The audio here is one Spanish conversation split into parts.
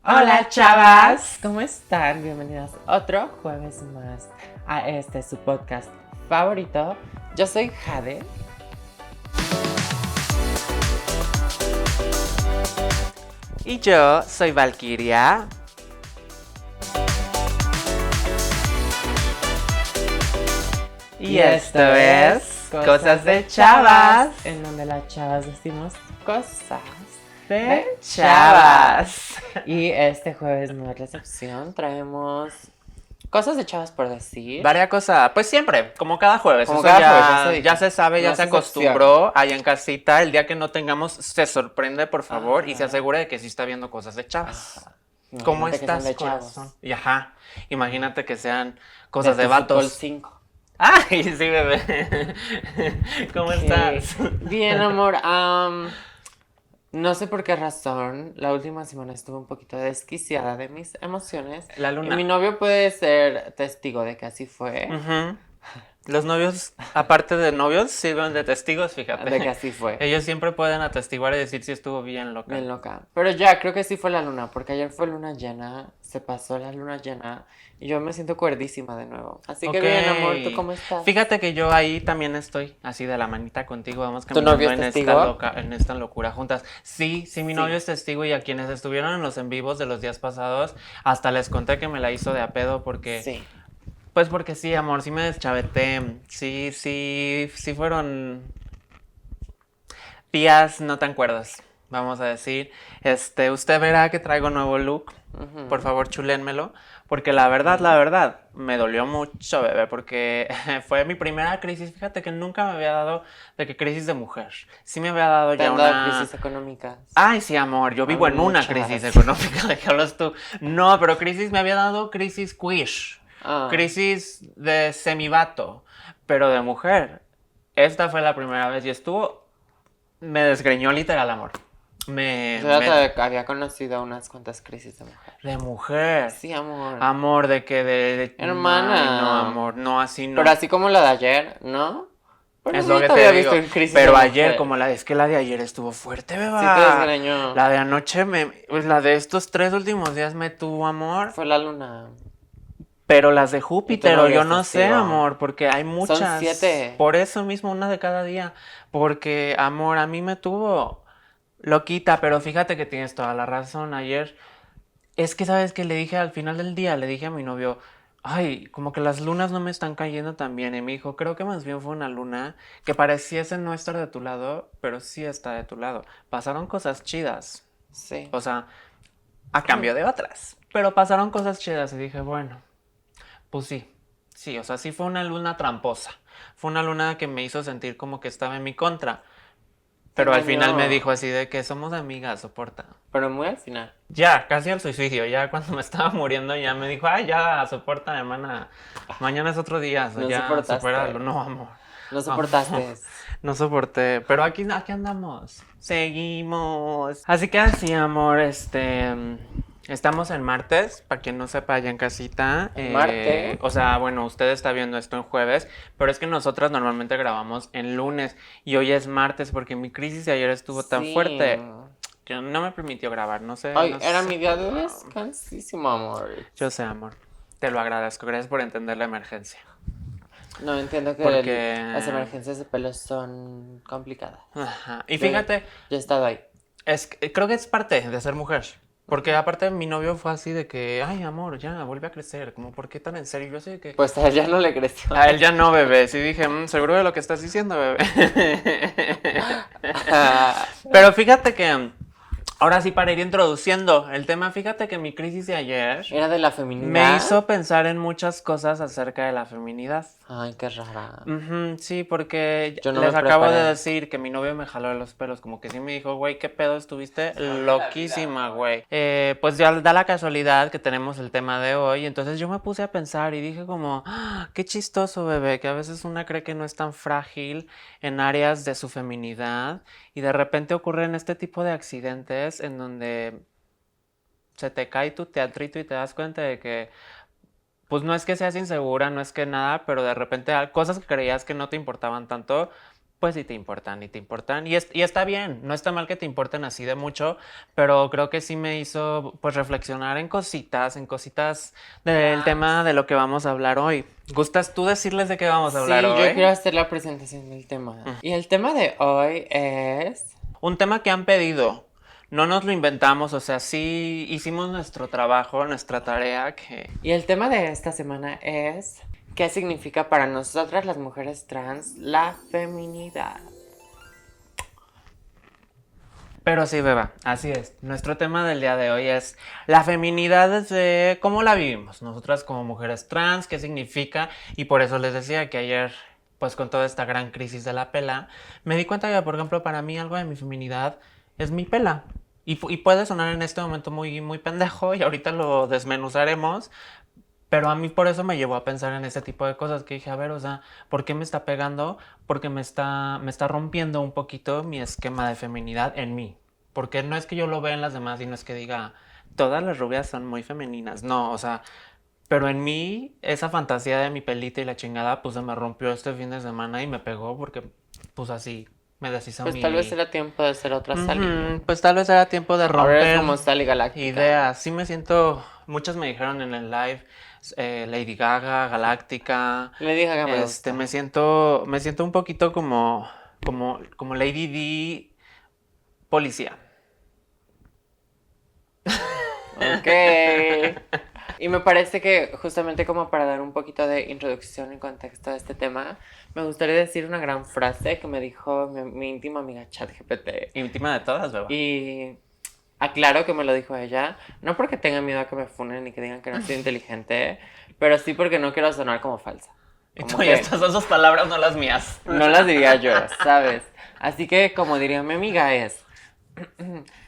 Hola chavas, ¿cómo están? Bienvenidas otro jueves más a su podcast favorito. Yo soy Jade. Y yo soy Valkyria. Y esto es Cosas de Chavas, en donde las chavas decimos cosas de Chavas. Y este jueves no es la excepción, traemos cosas de chavas por decir. Varia cosa, pues siempre, como cada jueves. Como Eso cada ya, jueves, ya se sabe, ya no se es acostumbró allá en casita. El día que no tengamos, se sorprende, por favor, Ajá. y se asegura de que sí está viendo cosas de chavas. Ajá. ¿Cómo Imagínate que sean estás, de corazón? chavos. Y ajá, imagínate que sean cosas de tu fútbol vatos. 5. ¡Ay, sí, bebé! ¿Cómo estás? Bien, amor. No sé por qué razón, la última semana estuve un poquito desquiciada de mis emociones. La luna. Y mi novio puede ser testigo de que así fue. Ujú. Los novios, aparte de novios, sirven de testigos, fíjate. De que así fue. Ellos siempre pueden atestiguar y decir si estuvo bien loca. Bien loca. Pero ya, creo que sí fue la luna, porque ayer fue luna llena, se pasó la luna llena y yo me siento cuerdísima de nuevo. Así que Ok. bien, amor, ¿tú cómo estás? Fíjate que yo ahí también estoy, así de la manita contigo, vamos ¿Tu caminando novio es testigo? en esta locura juntas. Sí, mi novio es testigo y a quienes estuvieron en los en vivos de los días pasados, hasta les conté que me la hizo de a pedo porque... Sí. Pues porque sí, amor, sí me deschaveté. Sí fueron días no tan cuerdos, vamos a decir. Usted verá que traigo nuevo look. Ujú. Por favor, chulénmelo. Porque la verdad, me dolió mucho, bebé, porque fue mi primera crisis. Fíjate que nunca me había dado de que crisis de mujer. Sí me había dado ¿Te ya han dado una... crisis económicas? Ay, sí, amor, yo vivo en una Muchas. crisis económica, ¿de qué hablas tú? No, pero crisis me había dado crisis quish. Ah. Crisis de semivato, pero de mujer. Esta fue la primera vez y me desgreñó literal, amor. Yo ya te había conocido unas cuantas crisis de mujer. De mujer. Sí, amor. Amor, de que de... Hermana. Ay, no, amor, no, así no. Pero así como la de ayer, ¿no? Pero Es sí lo que te te había digo. visto en crisis Pero de ayer, mujer. es que la de ayer estuvo fuerte, beba. Sí te desgreñó. La de anoche, pues la de estos 3 últimos días me tuvo, amor. Fue la luna. Pero las de Júpiter, novio yo es no sé, testigo. amor, porque hay muchas. Son 7. Por eso mismo, una de cada día. Porque, amor, a mí me tuvo loquita, pero fíjate que tienes toda la razón. Ayer, es que, ¿sabes qué? Le dije al final del día, le dije a mi novio, ay, como que las lunas no me están cayendo tan bien. Y me dijo, creo que más bien fue una luna que pareciese no estar de tu lado, pero sí está de tu lado. Pasaron cosas chidas. Sí. O sea, a cambio de otras. Pero pasaron cosas chidas y dije, bueno. Pues sí, o sea, sí fue una luna tramposa. Fue una luna que me hizo sentir como que estaba en mi contra. Pero al final me dijo así de que somos amigas, soporta. Pero muy al final. Ya, casi al suicidio, ya cuando me estaba muriendo ya me dijo, ay, ya, soporta, hermana. Mañana es otro día, No ya, soportaste. supéralo. No, amor. No soportaste. Amor, no soporté, pero aquí andamos. Seguimos. Así que así, amor, estamos en martes, para quien no sepa allá en casita. ¿Martes? O sea, bueno, usted está viendo esto en jueves, pero es que nosotras normalmente grabamos en lunes y hoy es martes porque mi crisis de ayer estuvo tan Sí. fuerte que no me permitió grabar, no sé. Ay, no era sé. mi día de descansísimo, amor. Yo sé, amor. Te lo agradezco, gracias por entender la emergencia. No entiendo que Porque- las emergencias de pelo son complicadas. Ajá. Y fíjate, Yo he estado ahí. creo que es parte de ser mujer. Porque aparte mi novio fue así de que, ay, amor, ya, vuelve a crecer. Como, ¿por qué tan en serio? Yo sé que... Pues a él ya no le creció. A él ya no, bebé. Sí dije, seguro de lo que estás diciendo, bebé. Pero fíjate que, ahora sí, para ir introduciendo el tema, fíjate que mi crisis de ayer Era de la feminidad. me hizo pensar en muchas cosas acerca de la feminidad. Ay, qué rara. Ujú, sí, porque Yo no les me acabo de preparé. decir que mi novio me jaló de los pelos, como que sí me dijo, güey, ¿qué pedo estuviste? Loquísima, güey. Pues ya da la casualidad que tenemos el tema de hoy, entonces yo me puse a pensar y dije como, qué chistoso, bebé, que a veces una cree que no es tan frágil en áreas de su feminidad y de repente ocurren este tipo de accidentes en donde se te cae tu teatrito y te das cuenta de que pues no es que seas insegura, no es que nada, pero de repente cosas que creías que no te importaban tanto, Pues sí te importan y te importan. Y está bien, no está mal que te importen así de mucho, pero creo que sí me hizo pues reflexionar en cositas del tema de lo que vamos a hablar hoy. ¿Gustas tú decirles de qué vamos a hablar Sí, yo hoy? quiero hacer la presentación del tema. Y el tema de hoy es... Un tema que han pedido. No nos lo inventamos, o sea, sí hicimos nuestro trabajo, nuestra tarea que... Y el tema de esta semana es... ¿Qué significa para nosotras las mujeres trans la feminidad? Pero sí, beba, así es. Nuestro tema del día de hoy es la feminidad desde cómo la vivimos. Nosotras como mujeres trans, qué significa. Y por eso les decía que ayer, pues con toda esta gran crisis de la pela, me di cuenta que, por ejemplo, para mí algo de mi feminidad es mi pela. Y puede sonar en este momento muy, muy pendejo y ahorita lo desmenuzaremos. Pero a mí por eso me llevó a pensar en ese tipo de cosas que dije, a ver, o sea, ¿por qué me está pegando? Porque me está rompiendo un poquito mi esquema de feminidad en mí. Porque no es que yo lo vea en las demás y no es que diga, todas las rubias son muy femeninas. No, o sea, pero en mí esa fantasía de mi pelita y la chingada, pues se me rompió este fin de semana y me pegó porque, pues así, me deshizo Pues mi... tal vez era tiempo de ser otra Sally. Pues tal vez era tiempo de Ahora eres romper como Sally Galáctica. ideas. Sí me siento, muchas me dijeron en el live, Lady Gaga, Galáctica. Le dije que me gusta. Me siento un poquito como Lady D, policía. Ok. Y me parece que justamente como para dar un poquito de introducción y contexto a este tema, me gustaría decir una gran frase que me dijo mi íntima amiga ChatGPT. Íntima de todas, beba. Y aclaro que me lo dijo ella, no porque tenga miedo a que me funen y que digan que no soy inteligente, pero sí porque no quiero sonar como falsa. Y Como tú, y que estas son sus palabras, no las mías. no las diría yo, ¿sabes? Así que como diría mi amiga es...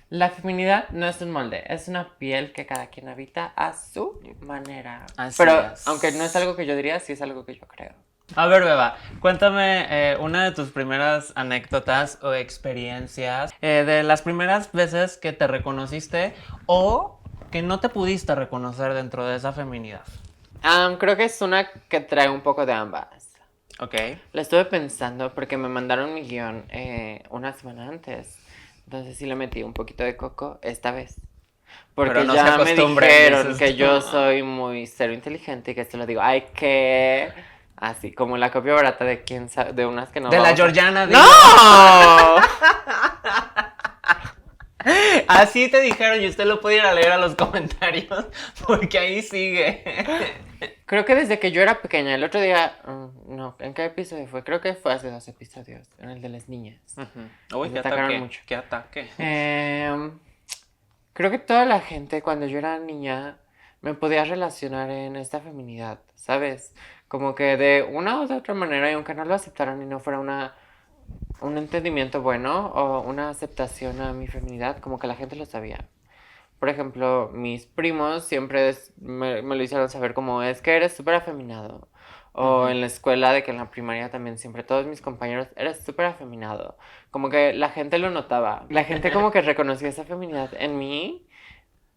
La feminidad no es un molde, es una piel que cada quien habita a su manera. Así Pero es. aunque no es algo que yo diría, sí es algo que yo creo. A ver, Beba, cuéntame una de tus primeras anécdotas o experiencias de las primeras veces que te reconociste o que no te pudiste reconocer dentro de esa feminidad. Creo que es una que trae un poco de ambas. Ok. La estuve pensando porque me mandaron mi guión una semana antes. Entonces sí le metí un poquito de coco esta vez. Porque Pero no se ya me acostumbren, dijeron dices que tú. yo soy muy cero inteligente y que esto lo digo. Ay, que... Así como la copia barata de quién sabe, de unas que no De la vamos a- Georgiana. digo. ¡No! Así te dijeron y usted lo puede ir a leer a los comentarios porque ahí sigue. Creo que desde que yo era pequeña, el otro día, no, ¿en qué episodio fue? Creo que fue hace 2 episodios, en el de las niñas. Uy, Me qué atacaron ataque. mucho. Qué ataque. Creo que toda la gente cuando yo era niña me podía relacionar en esta feminidad, ¿sabes? Como que de una u otra manera, y aunque no lo aceptaran y no fuera un entendimiento bueno o una aceptación a mi feminidad, como que la gente lo sabía. Por ejemplo, mis primos siempre me lo hicieron saber como es que eres súper afeminado. O en la escuela, de que en la primaria también siempre todos mis compañeros, eres súper afeminado. Como que la gente lo notaba. La gente como que reconocía esa feminidad en mí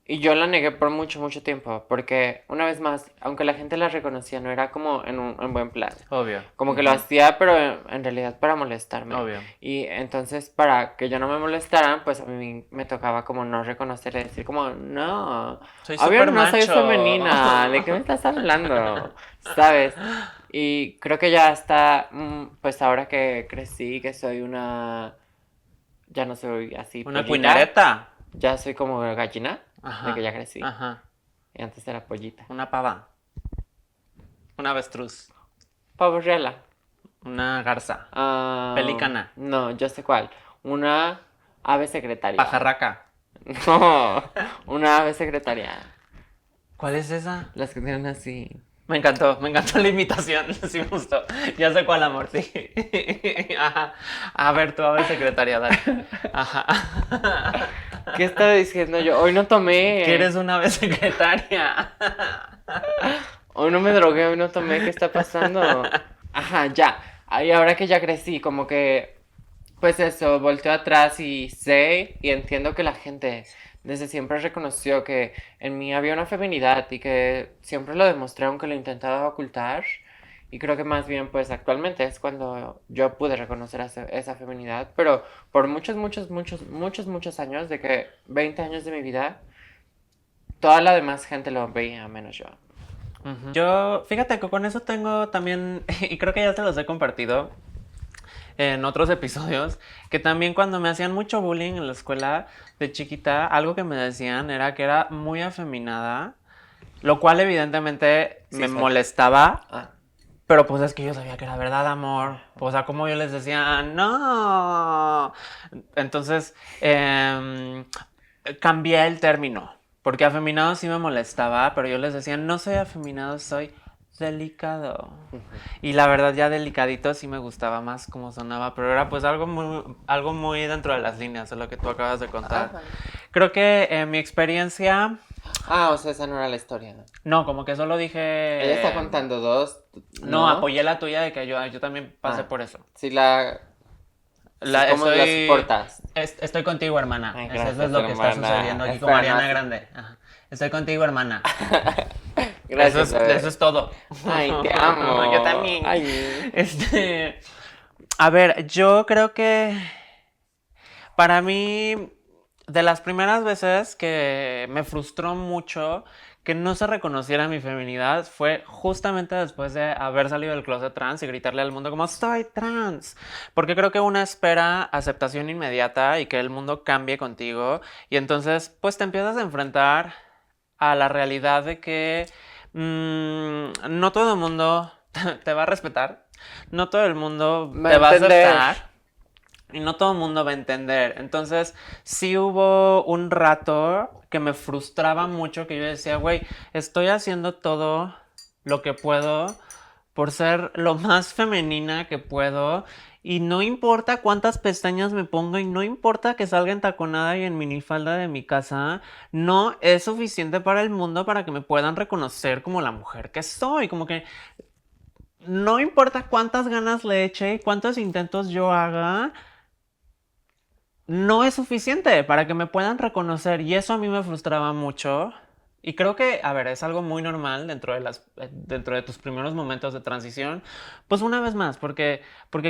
y yo la negué por mucho, mucho tiempo. Porque, una vez más, aunque la gente la reconocía, no era como en buen plan. Obvio. Como que lo hacía, pero en realidad para molestarme. Obvio. Y entonces, para que yo no me molestaran, pues a mí me tocaba como no reconocer y decir como, no, Soy obvio súper no soy macho. femenina, ¿de qué me estás hablando? ¿Sabes? Y creo que ya está, pues ahora que crecí, que soy ya no soy así Una pollita, cuinereta. ya soy como gallina, Ajá. de que ya crecí. Ajá. Y antes era pollita. Una pava. Una avestruz. Pavo reala. Una garza. Ah, Pelícana. No, yo sé cuál. Una ave secretaria. Pajarraca. No, una ave secretaria. ¿Cuál es esa? Las que tienen así. Me encantó la imitación, sí me gustó. Ya sé cuál, amor, sí. Ajá. A ver, tú, a ver, secretaria, dale. Ajá. ¿Qué estaba diciendo yo? Hoy no tomé. Que eres una vez secretaria. Hoy no me drogué, hoy no tomé. ¿Qué está pasando? Ajá, ya. Y ahora que ya crecí, como que, pues eso, volteo atrás y sé y entiendo que la gente desde siempre reconoció que en mí había una feminidad y que siempre lo demostré aunque lo intentaba ocultar. Y creo que más bien, pues actualmente es cuando yo pude reconocer esa feminidad, pero por muchos años, de que 20 años de mi vida, toda la demás gente lo veía, menos yo. Yo, fíjate que con eso tengo también, y creo que ya te los he compartido en otros episodios, que también cuando me hacían mucho bullying en la escuela de chiquita, algo que me decían era que era muy afeminada, lo cual evidentemente Sí, me soy. molestaba, Ah, pero pues es que yo sabía que era verdad, amor. O sea, como yo les decía, no. Entonces, cambié el término. Porque afeminado sí me molestaba, pero yo les decía, no soy afeminado, soy delicado. Y la verdad, ya delicadito sí me gustaba más como sonaba, pero era pues algo muy dentro de las líneas de lo que tú acabas de contar. vale. Creo que mi experiencia, Ah, o sea, esa no era la historia. no, como que solo Ella está dije, contando dos, no, ¿no? apoyé la tuya de que yo también pasé Ah, por eso. sí, sí, La, ¿cómo la estoy, soportas? Estoy contigo, hermana. Ay, Eso es gracias, lo que está hermana. sucediendo aquí con Espera, no Ariana hace- Grande. Ajá. Estoy contigo, hermana. Gracias, Eso bebé. es todo. Ay, te amo. Yo también. Ay. Este, a ver, yo creo que para mí, de las primeras veces que me frustró mucho que no se reconociera mi feminidad fue justamente después de haber salido del closet trans y gritarle al mundo como soy trans. Porque creo que una espera aceptación inmediata y que el mundo cambie contigo. Y entonces, pues te empiezas a enfrentar a la realidad de que no todo el mundo te va a respetar. No todo el mundo Va a te va a entender. aceptar. Y no todo el mundo va a entender. Entonces, sí hubo un rato que me frustraba mucho, que yo decía, güey, estoy haciendo todo lo que puedo por ser lo más femenina que puedo. Y no importa cuántas pestañas me pongo y no importa que salga entaconada y en minifalda de mi casa, no es suficiente para el mundo para que me puedan reconocer como la mujer que soy. Como que no importa cuántas ganas le eche y cuántos intentos yo haga, no es suficiente para que me puedan reconocer y eso a mí me frustraba mucho. Y creo que, a ver, es algo muy normal dentro de tus primeros momentos de transición. Pues una vez más, porque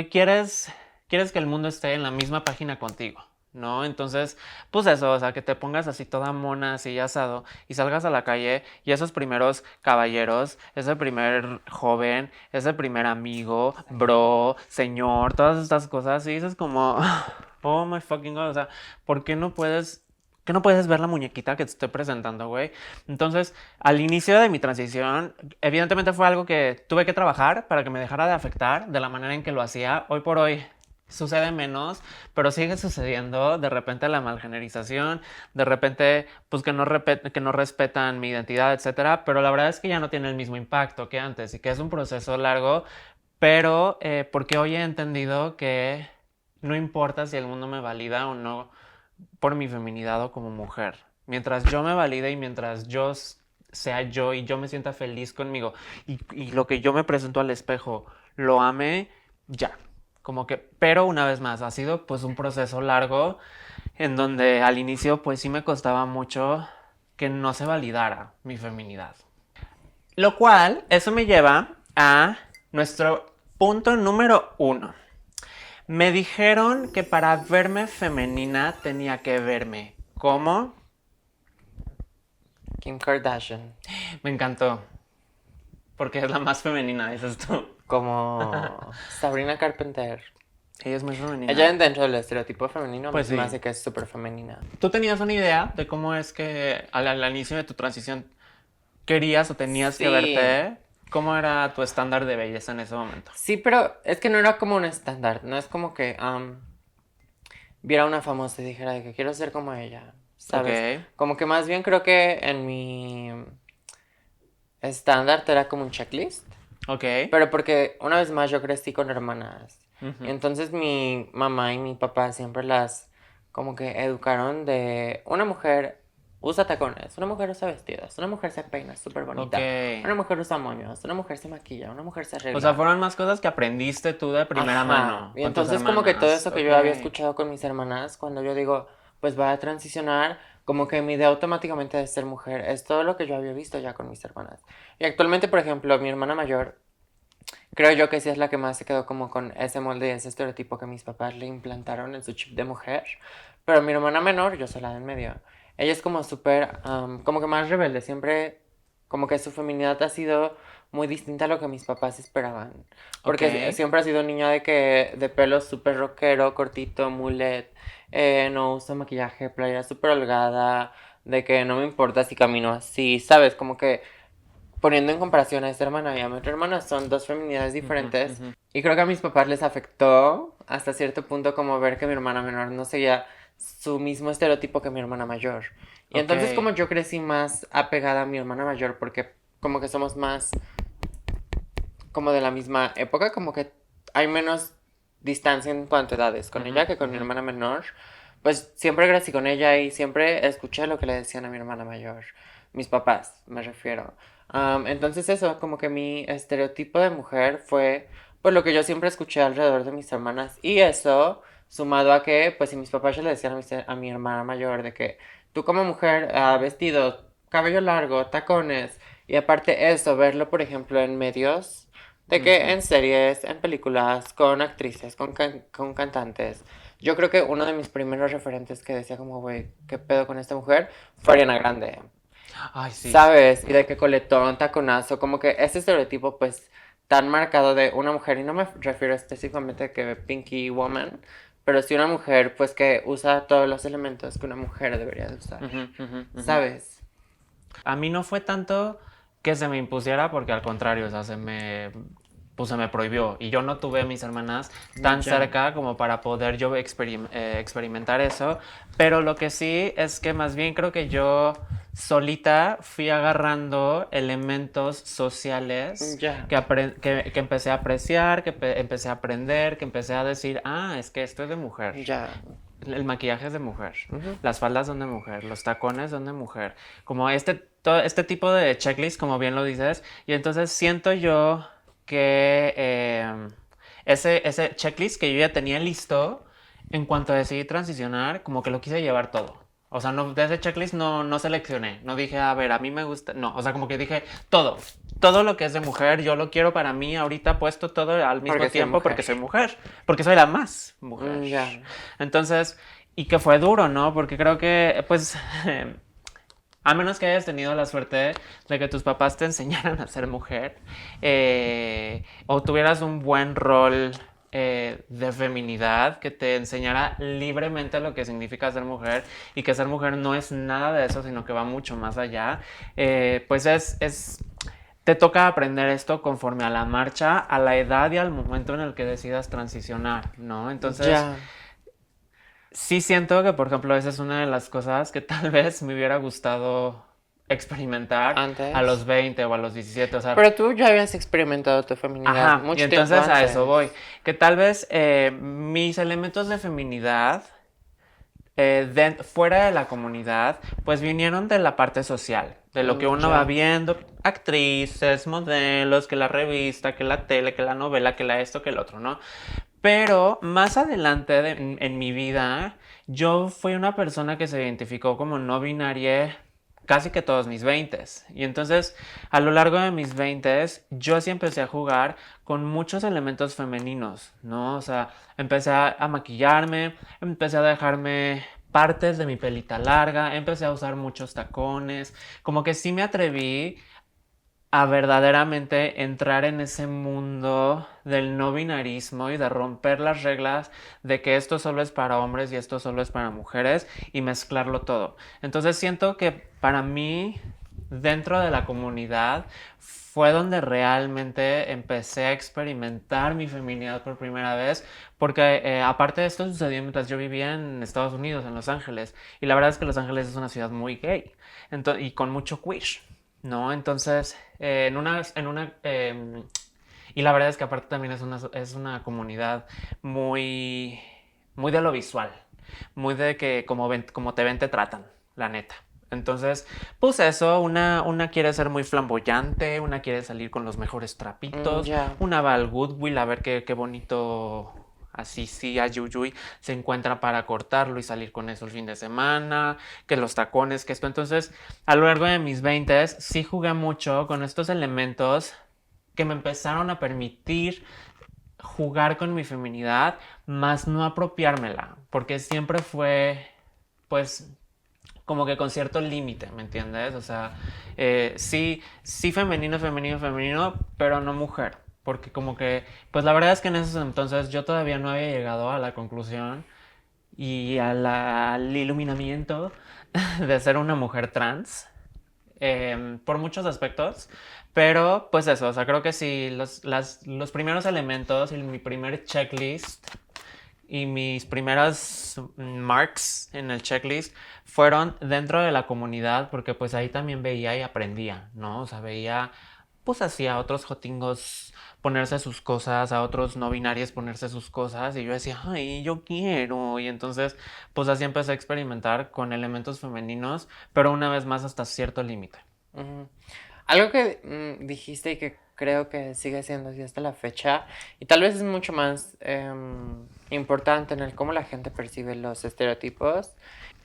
quieres que el mundo esté en la misma página contigo, ¿no? Entonces, pues eso, o sea, que te pongas así toda mona, así asado, y salgas a la calle y esos primeros caballeros, ese primer joven, ese primer amigo, bro, señor, todas estas cosas, y dices como, oh my fucking god, o sea, ¿por qué no puedes ver la muñequita que te estoy presentando, güey? Entonces, al inicio de mi transición, evidentemente fue algo que tuve que trabajar para que me dejara de afectar de la manera en que lo hacía. Hoy por hoy sucede menos, pero sigue sucediendo de repente la malgenerización, de repente pues que no respetan mi identidad, etcétera, pero la verdad es que ya no tiene el mismo impacto que antes y que es un proceso largo, pero porque hoy he entendido que no importa si el mundo me valida o no por mi feminidad o como mujer. Mientras yo me valide y mientras yo sea yo y yo me sienta feliz conmigo y lo que yo me presento al espejo lo ame, ya. Como que, pero una vez más, ha sido pues un proceso largo en donde al inicio pues sí me costaba mucho que no se validara mi feminidad. Lo cual, eso me lleva a nuestro punto número 1. Me dijeron que para verme femenina tenía que verme como... Kim Kardashian. Me encantó. Porque es la más femenina, dices tú. Como Sabrina Carpenter. Ella es muy femenina. Ella dentro del estereotipo femenino Pues se me sí. hace que es súper femenina. ¿Tú tenías una idea de cómo es que al inicio de tu transición querías o tenías que Sí. verte? ¿Cómo era tu estándar de belleza en ese momento? Sí, pero es que no era como un estándar. No es como que viera una famosa y dijera de que quiero ser como ella. ¿Sabes? Ok. Como que más bien creo que en mi estándar era como un checklist. Ok. Pero porque una vez más yo crecí con hermanas. Ujú. Entonces mi mamá y mi papá siempre las como que educaron de una mujer usa tacones, una mujer usa vestidos, una mujer se peina súper bonita, Ok. una mujer usa moños, una mujer se maquilla, una mujer se arregla. O sea, fueron más cosas que aprendiste tú de primera Ajá. mano. Y Con tus entonces como que todo hermanas. eso que yo había Ok. escuchado con mis hermanas, cuando yo digo, pues voy a transicionar, como que mi idea automáticamente de ser mujer es todo lo que yo había visto ya con mis hermanas. Y actualmente, por ejemplo, mi hermana mayor Creo yo que sí es la que más se quedó como con ese molde y ese estereotipo que mis papás le implantaron en su chip de mujer. Pero mi hermana menor, yo soy la del medio. Ella es como súper, como que más rebelde. Siempre, como que su feminidad ha sido muy distinta a lo que mis papás esperaban. Ok, Porque siempre ha sido niña de que, de pelo súper rockero, cortito, mullet, no usa maquillaje, playera súper holgada, de que no me importa si camino así, ¿sabes? Como que poniendo en comparación a esta hermana y a mi otra hermana, son dos feminidades ujú, diferentes. ujú, Y creo que a mis papás les afectó hasta cierto punto como ver que mi hermana menor no seguía su mismo estereotipo que mi hermana mayor. Y ok, entonces como yo crecí más apegada a mi hermana mayor porque como que somos más como de la misma época, como que hay menos distancia en cuanto a edades con ujú, ella que con mi ujú, hermana menor, pues siempre crecí con ella y siempre escuché lo que le decían a mi hermana mayor, mis papás, me refiero. Entonces eso, como que mi estereotipo de mujer fue pues lo que yo siempre escuché alrededor de mis hermanas y eso sumado a que pues si mis papás ya le decían a mi hermana mayor de que tú como mujer, vestido, cabello largo, tacones y aparte eso, verlo por ejemplo en medios de que ujú. en series, en películas, con actrices, con cantantes. Yo creo que uno de mis primeros referentes que decía como, güey, ¿qué pedo con esta mujer? Fue Ariana Grande. Ay, sí. ¿Sabes? Y de que coletón, taconazo, como que ese estereotipo pues tan marcado de una mujer, y no me refiero específicamente a que Pinky Woman, pero sí una mujer pues que usa todos los elementos que una mujer debería de usar. Ujú, ujú, ujú. ¿Sabes? A mí no fue tanto que se me impusiera, porque al contrario, o sea, pues se me prohibió. Y yo no tuve a mis hermanas tan Ya, cerca como para poder yo experimentar eso. Pero lo que sí es que más bien creo que yo solita fui agarrando elementos sociales ya, que empecé a apreciar, empecé a aprender, que empecé a decir, ah, es que esto es de mujer. ya. El maquillaje es de mujer, Ujú. las faldas son de mujer, los tacones son de mujer, como todo este tipo de checklist, como bien lo dices, y entonces siento yo que ese checklist que yo ya tenía listo, en cuanto decidí transicionar, como que lo quise llevar todo. O sea, no, de ese checklist no seleccioné, no dije, a ver, a mí me gusta, no, o sea, como que dije, todo lo que es de mujer, yo lo quiero para mí ahorita puesto todo al mismo Porque soy tiempo mujer. porque soy mujer, porque soy la más mujer. Ya. Entonces, y que fue duro, ¿no? Porque creo que, pues, a menos que hayas tenido la suerte de que tus papás te enseñaran a ser mujer, o tuvieras un buen rol de feminidad que te enseñara libremente lo que significa ser mujer y que ser mujer no es nada de eso, sino que va mucho más allá, pues te toca aprender esto conforme a la marcha, a la edad y al momento en el que decidas transicionar, ¿no? Entonces, Ya. sí siento que, por ejemplo, esa es una de las cosas que tal vez me hubiera gustado experimentar a Antes. los 20 o a los 17, o sea, Pero tú ya habías experimentado tu feminidad ajá, y mucho tiempo entonces a eso voy, antes. que tal vez mis elementos de feminidad fuera de la comunidad, pues vinieron de la parte social, de lo que uno va Ya. viendo, actrices, modelos, que la revista, que la tele, que la novela, que la esto, que el otro, ¿no? Pero más adelante en mi vida, yo fui una persona que se identificó como no binaria casi que todos mis veintes. Y entonces, a lo largo de mis veintes, yo sí empecé a jugar con muchos elementos femeninos, ¿no? O sea, empecé a maquillarme, empecé a dejarme partes de mi pelita larga, empecé a usar muchos tacones, como que sí me atreví a verdaderamente entrar en ese mundo del no binarismo y de romper las reglas de que esto solo es para hombres y esto solo es para mujeres y mezclarlo todo. Entonces siento que para mí, dentro de la comunidad, fue donde realmente empecé a experimentar mi feminidad por primera vez, porque aparte de esto sucedió mientras yo vivía en Estados Unidos, en Los Ángeles, y la verdad es que Los Ángeles es una ciudad muy gay y con mucho queer. ¿No? Entonces, y la verdad es que aparte también es una comunidad muy, muy de lo visual, muy de que como te ven, te tratan, la neta. Entonces, pues eso, una quiere ser muy flamboyante, una quiere salir con los mejores trapitos, Ya. una va al Goodwill a ver qué bonito así sí a Yuyuy se encuentra para cortarlo y salir con eso el fin de semana, que los tacones, que esto. Entonces, a lo largo de mis 20 sí jugué mucho con estos elementos que me empezaron a permitir jugar con mi feminidad, más no apropiármela, porque siempre fue, pues, como que con cierto límite, ¿me entiendes? O sea, sí, sí femenino, femenino, femenino, pero no mujer. Porque como que, pues la verdad es que en esos entonces yo todavía no había llegado a la conclusión y al iluminamiento de ser una mujer trans, por muchos aspectos, pero pues eso, o sea, creo que sí, los primeros elementos y mi primer checklist y mis primeras marks en el checklist fueron dentro de la comunidad, porque pues ahí también veía y aprendía, ¿no? O sea, veía pues así a otros jotingos ponerse sus cosas, a otros no binarios ponerse sus cosas, y yo decía, ay, yo quiero, y entonces pues así empecé a experimentar con elementos femeninos, pero una vez más hasta cierto límite. Ujú. Algo que dijiste y que creo que sigue siendo así hasta la fecha, y tal vez es mucho más importante en el cómo la gente percibe los estereotipos,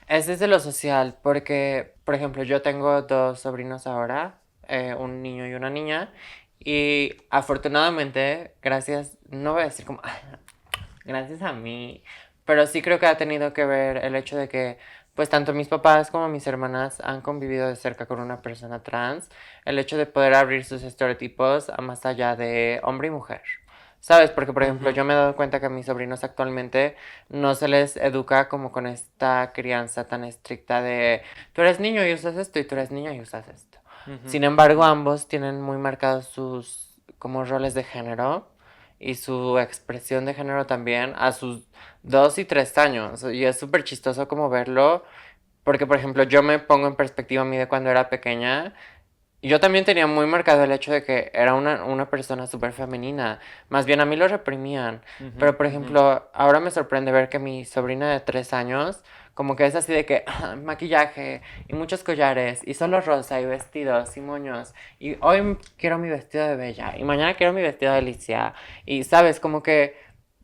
es desde lo social, porque, por ejemplo, yo tengo dos sobrinos ahora, un niño y una niña, y afortunadamente, gracias, no voy a decir como, gracias a mí, pero sí creo que ha tenido que ver el hecho de que, pues tanto mis papás como mis hermanas han convivido de cerca con una persona trans, el hecho de poder abrir sus estereotipos a más allá de hombre y mujer. ¿Sabes? Porque, por ejemplo, yo me he dado cuenta que a mis sobrinos actualmente no se les educa como con esta crianza tan estricta de tú eres niño y usas esto y tú eres niña y usas esto. Sin embargo, ambos tienen muy marcados sus como roles de género y su expresión de género también a sus 2 y 3 años. Y es súper chistoso como verlo, porque por ejemplo yo me pongo en perspectiva a mí de cuando era pequeña. Y yo también tenía muy marcado el hecho de que era una persona súper femenina. Más bien a mí lo reprimían. Pero por ejemplo, ahora me sorprende ver que mi sobrina de 3 años, como que es así de que maquillaje y muchos collares y solo rosa y vestidos y moños. Y hoy quiero mi vestido de Bella y mañana quiero mi vestido de Alicia. Y sabes, como que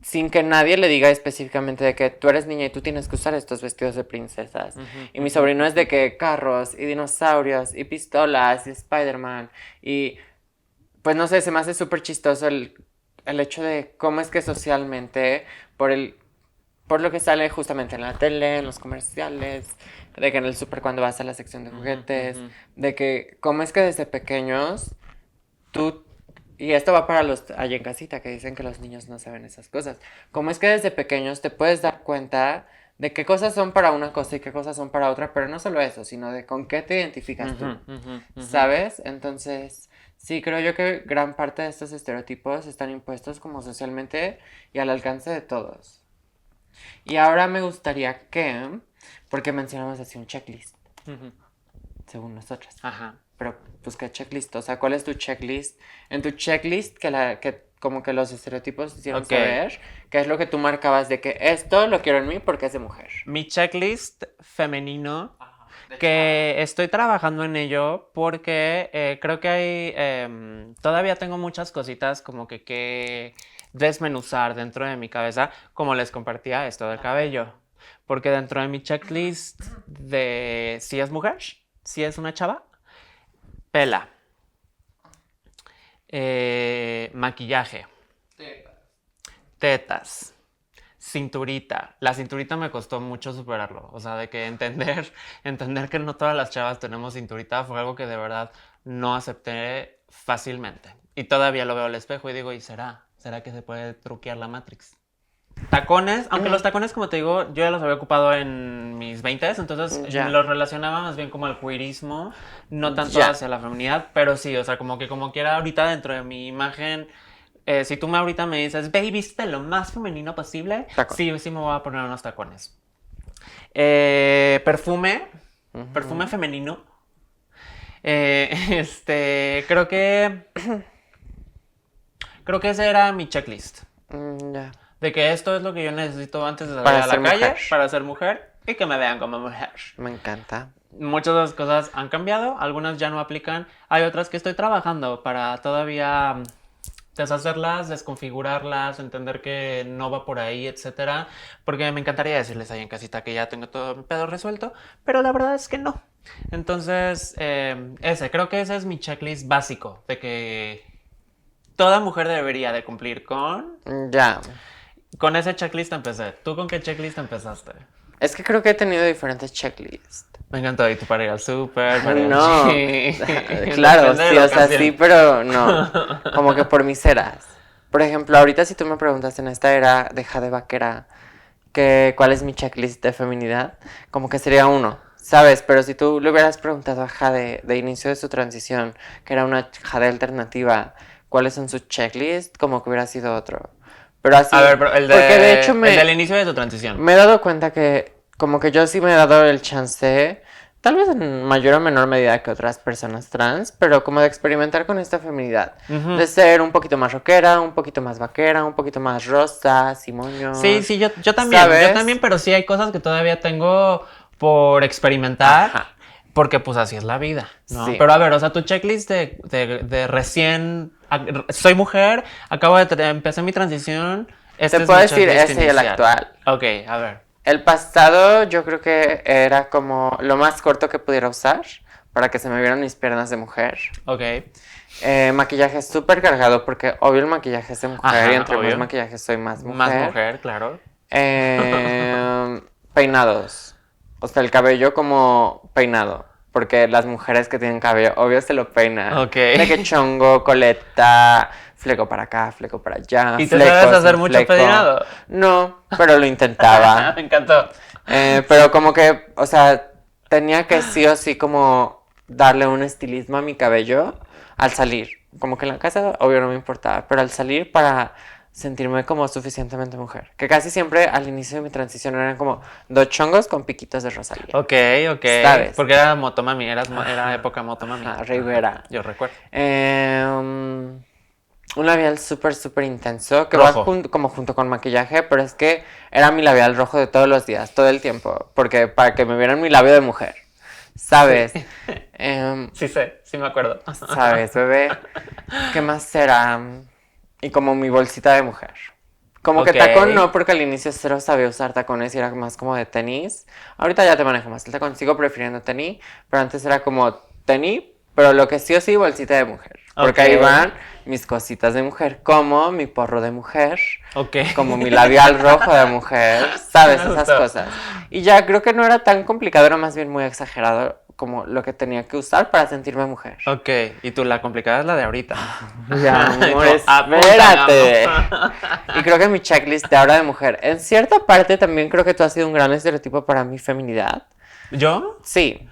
sin que nadie le diga específicamente de que tú eres niña y tú tienes que usar estos vestidos de princesas. Y mi sobrino es de que carros y dinosaurios y pistolas y Spider-Man. Y pues no sé, se me hace súper chistoso el hecho de cómo es que socialmente, por lo que sale justamente en la tele, en los comerciales, de que en el súper cuando vas a la sección de juguetes, de que cómo es que desde pequeños tú, y esto va para los allá en casita que dicen que los niños no saben esas cosas, cómo es que desde pequeños te puedes dar cuenta de qué cosas son para una cosa y qué cosas son para otra, pero no solo eso, sino de con qué te identificas tú, ¿sabes? Entonces, sí, creo yo que gran parte de estos estereotipos están impuestos como socialmente y al alcance de todos. Y ahora me gustaría que, porque mencionamos así un checklist, según nosotros. Ajá. Pero, pues, ¿qué checklist? O sea, ¿cuál es tu checklist? En tu checklist, que como que los estereotipos te hicieron Ok. saber, ¿qué es lo que tú marcabas de que esto lo quiero en mí porque es de mujer? Mi checklist femenino, que estoy trabajando en ello porque creo que hay, todavía tengo muchas cositas como que desmenuzar dentro de mi cabeza, como les compartía esto del cabello. Porque dentro de mi checklist de si es mujer, si es una chava, pela, maquillaje, tetas, cinturita. La cinturita me costó mucho superarlo. O sea, de que entender que no todas las chavas tenemos cinturita fue algo que de verdad no acepté fácilmente. Y todavía lo veo al espejo y digo, ¿y será? ¿Será que se puede truquear la Matrix? Tacones, aunque los tacones, como te digo, yo ya los había ocupado en mis 20s, entonces Ya. los relacionaba más bien como al queerismo, no tanto Ya. hacia la feminidad, pero sí, o sea, como que como quiera ahorita dentro de mi imagen, si tú ahorita me dices, baby, viste lo más femenino posible, Tacón. sí, sí me voy a poner unos tacones. Perfume, perfume femenino. Creo que ese era mi checklist. Ya. De que esto es lo que yo necesito antes de salir Para a la ser calle, mujer. para ser mujer y que me vean como mujer. Me encanta. Muchas de las cosas han cambiado, algunas ya no aplican. Hay otras que estoy trabajando para todavía deshacerlas, desconfigurarlas, entender que no va por ahí, etcétera. Porque me encantaría decirles ahí en casita que ya tengo todo mi pedo resuelto, pero la verdad es que no. Entonces, creo que ese es mi checklist básico de que toda mujer debería de cumplir con... Ya. Con ese checklist empecé. ¿Tú con qué checklist empezaste? Es que creo que he tenido diferentes checklists. Me encantó. Y tú para ir al súper, para ir al No, gym. claro, Depende de sí, la o sea, sí, ocasión. pero no. Como que por mis eras. Por ejemplo, ahorita si tú me preguntas en esta era de Jade Vaquera que cuál es mi checklist de feminidad, como que sería uno, ¿sabes? Pero si tú le hubieras preguntado a Jade de inicio de su transición, que era una Jade alternativa, cuáles son sus checklists, como que hubiera sido otro. Pero así, A ver, pero porque de hecho el del inicio de tu transición. me he dado cuenta que como que yo sí me he dado el chance, tal vez en mayor o menor medida que otras personas trans, pero como de experimentar con esta feminidad. Ujú. De ser un poquito más rockera, un poquito más vaquera, un poquito más rosa, Simoño. Sí, yo también, ¿Sabes? pero sí hay cosas que todavía tengo por experimentar, Ajá. porque pues así es la vida, ¿no? Sí. Pero a ver, o sea, tu checklist de recién, soy mujer, empecé mi transición, este Te es puedo mi decir checklist ese y el inicial. actual. Ok, a ver. El pasado yo creo que era como lo más corto que pudiera usar para que se me vieran mis piernas de mujer. Ok. Maquillaje súper cargado porque obvio el maquillaje es de mujer Ajá, y entre más obvio. maquillaje soy más mujer. Más mujer, claro. Peinados. O sea, el cabello como peinado. Porque las mujeres que tienen cabello, obvio se lo peinan. Ok. De que chongo, coleta, fleco para acá, fleco para allá. ¿Y te sabes hacer sin mucho fleco. peinado? No, pero lo intentaba. Me encantó. Pero como que, o sea, tenía que sí o sí como darle un estilismo a mi cabello al salir. Como que en la casa, obvio, no me importaba, pero al salir para sentirme como suficientemente mujer. Que casi siempre al inicio de mi transición eran como dos chongos con piquitos de Rosalía. Ok, ok. ¿Sabes? Porque era motomami, era época motomami. Ajá, Rivera. Yo recuerdo. Un labial súper, súper intenso, que Rojo. va como junto con maquillaje, pero es que era mi labial rojo de todos los días, todo el tiempo, porque para que me vieran mi labio de mujer, ¿sabes? Sí. Em, Sí sé, sí me acuerdo. ¿Sabes, bebé? ¿Qué más será? Y como mi bolsita de mujer. Como que Ok. tacón no, porque al inicio cero sabía usar tacones y era más como de tenis. Ahorita ya te manejo más el tacón, sigo prefiriendo tenis, pero antes era como tenis, pero lo que sí o sí, bolsita de mujer. Porque Ok. ahí van mis cositas de mujer, como mi porro de mujer, Ok. como mi labial rojo de mujer, ¿sabes? Me Esas gustó. cosas. Y ya creo que no era tan complicado, era más bien muy exagerado como lo que tenía que usar para sentirme mujer. Ok, y tú la complicada es la de ahorita. Ya, amor, Tú, apunta, espérate. amor. Y creo que mi checklist de ahora de mujer, en cierta parte también creo que tú has sido un gran estereotipo para mi feminidad. ¿Yo? Sí,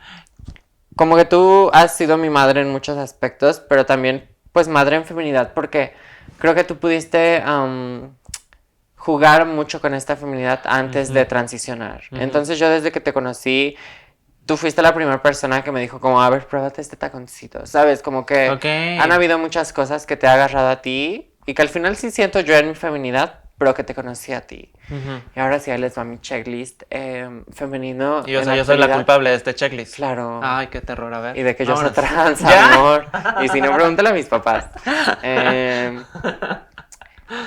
como que tú has sido mi madre en muchos aspectos, pero también pues madre en feminidad, porque creo que tú pudiste jugar mucho con esta feminidad antes de transicionar. Entonces yo desde que te conocí, tú fuiste la primera persona que me dijo como, a ver, pruébate este taconcito, ¿sabes? Como que Ok. han habido muchas cosas que te ha agarrado a ti y que al final sí siento yo en mi feminidad, pero que te conocí a ti. Ujú. Y ahora sí, ahí les va mi checklist femenino. Y o en sea, yo soy la actualidad. culpable de este checklist. Claro. Ay, qué terror, a ver. Y de que yo soy Vámonos. trans, ¿Ya? amor. Y si no, pregúntale a mis papás.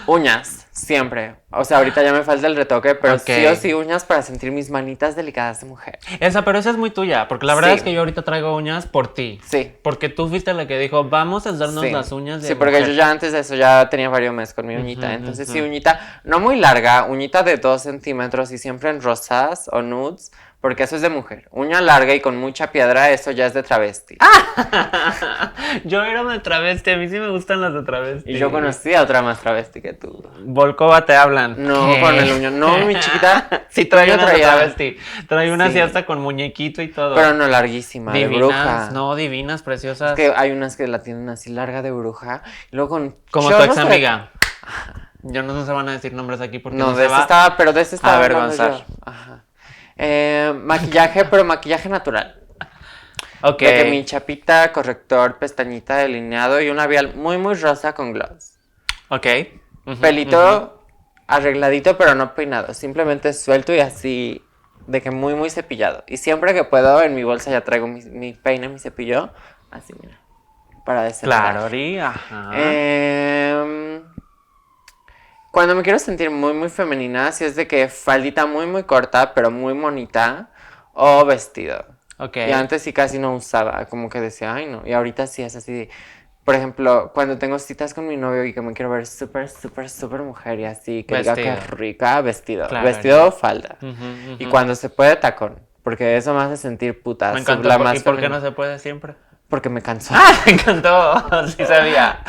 Uñas, siempre. O sea, ahorita ya me falta el retoque, pero Ok. sí o sí uñas para sentir mis manitas delicadas de mujer. Pero esa es muy tuya, porque la verdad Sí. es que yo ahorita traigo uñas por ti. Sí. Porque tú fuiste la que dijo, vamos a hacernos Sí. las uñas de Sí, porque mujer. yo ya antes de eso ya tenía varios meses con mi uñita. Entonces sí, uñita no muy larga, uñita de 2 centímetros y siempre en rosas o nudes, porque eso es de mujer. Uña larga y con mucha piedra, eso ya es de travesti. Yo era una travesti, a mí sí me gustan las de travesti. Y yo conocí a otra más travesti que tú. Volcova te hablan. No, ¿Qué? con el uñón. No, mi chiquita. Sí, trae yo una de traía- travesti. Trae una así Sí. hasta con muñequito y todo. Pero no larguísima, de divinas, bruja. no, divinas, preciosas. Es que hay unas que la tienen así larga de bruja. Y luego con Como tu chorros ex de- amiga. Yo no se van a decir nombres aquí porque No, no de se ese va estaba, pero de ese estaba hablando avergonzar. yo. Ajá. Maquillaje, pero maquillaje natural. Ok. De que mi chapita, corrector, pestañita, delineado y un labial muy, muy rosa con gloss. Ok. Ujú, Pelito arregladito, pero no peinado. Simplemente suelto y así, de que muy, muy cepillado. Y siempre que puedo, en mi bolsa ya traigo mi peine, mi cepillo. Así, mira. Para ujú. decepcionar. Claro, Ori, ajá. Cuando me quiero sentir muy, muy femenina, si es de que faldita muy, muy corta, pero muy bonita, o vestido. Ok. Y antes sí casi no usaba, como que decía, ay no. Y ahorita sí es así, por ejemplo, cuando tengo citas con mi novio y que me quiero ver súper, súper, súper mujer y así, que diga que Vestido. rica, vestido. Claro, Vestido o falda. Ujú, Y ujú. cuando se puede, tacón. Porque eso me hace sentir puta, Me encantó. la ¿Y más por qué no femenina. se puede siempre? Porque me canso. ¡Ah! Me encantó. Sí sabía.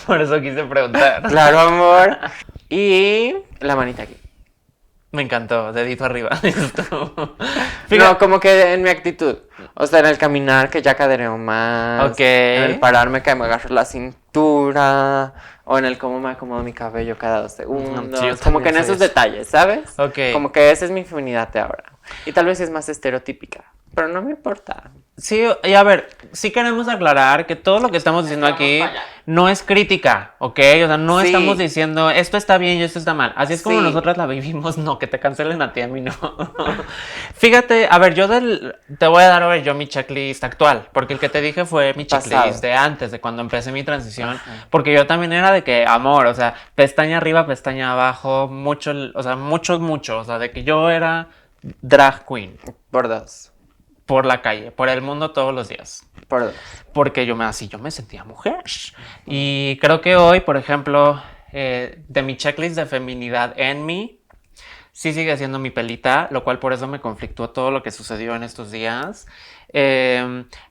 Por eso quise preguntar. Claro, amor. Y la manita aquí. Me encantó. Dedito arriba. Dices tú. No, Fíjate. como que en mi actitud. O sea, en el caminar que ya cadereo más. Ok. En el pararme que me agarro la cintura. O en el cómo me acomodo mi cabello cada 2 segundos. Sí, yo Como que también en soy esos así. detalles, ¿sabes? Ok. Como que esa es mi feminidad de ahora. Y tal vez es más estereotípica. Pero no me importa. Sí, y a ver, sí queremos aclarar que todo lo que estamos diciendo Vamos aquí para allá. no es crítica, ¿ok? O sea, no Sí. estamos diciendo esto está bien y esto está mal. Así es como Sí. nosotras la vivimos, no, que te cancelen a ti, a mí no. Fíjate, a ver, te voy a dar hoy yo mi checklist actual, porque el que te dije fue mi checklist Pasado. de antes, de cuando empecé mi transición, Ajá. porque yo también era de que, amor, o sea, pestaña arriba, pestaña abajo, mucho, o sea, mucho, o sea, de que yo era drag queen Por 2. por la calle, por el mundo todos los días. Por 2. Porque yo me sentía mujer. Y creo que hoy, por ejemplo, de mi checklist de feminidad en mí, sí sigue siendo mi pelita, lo cual por eso me conflictúa todo lo que sucedió en estos días.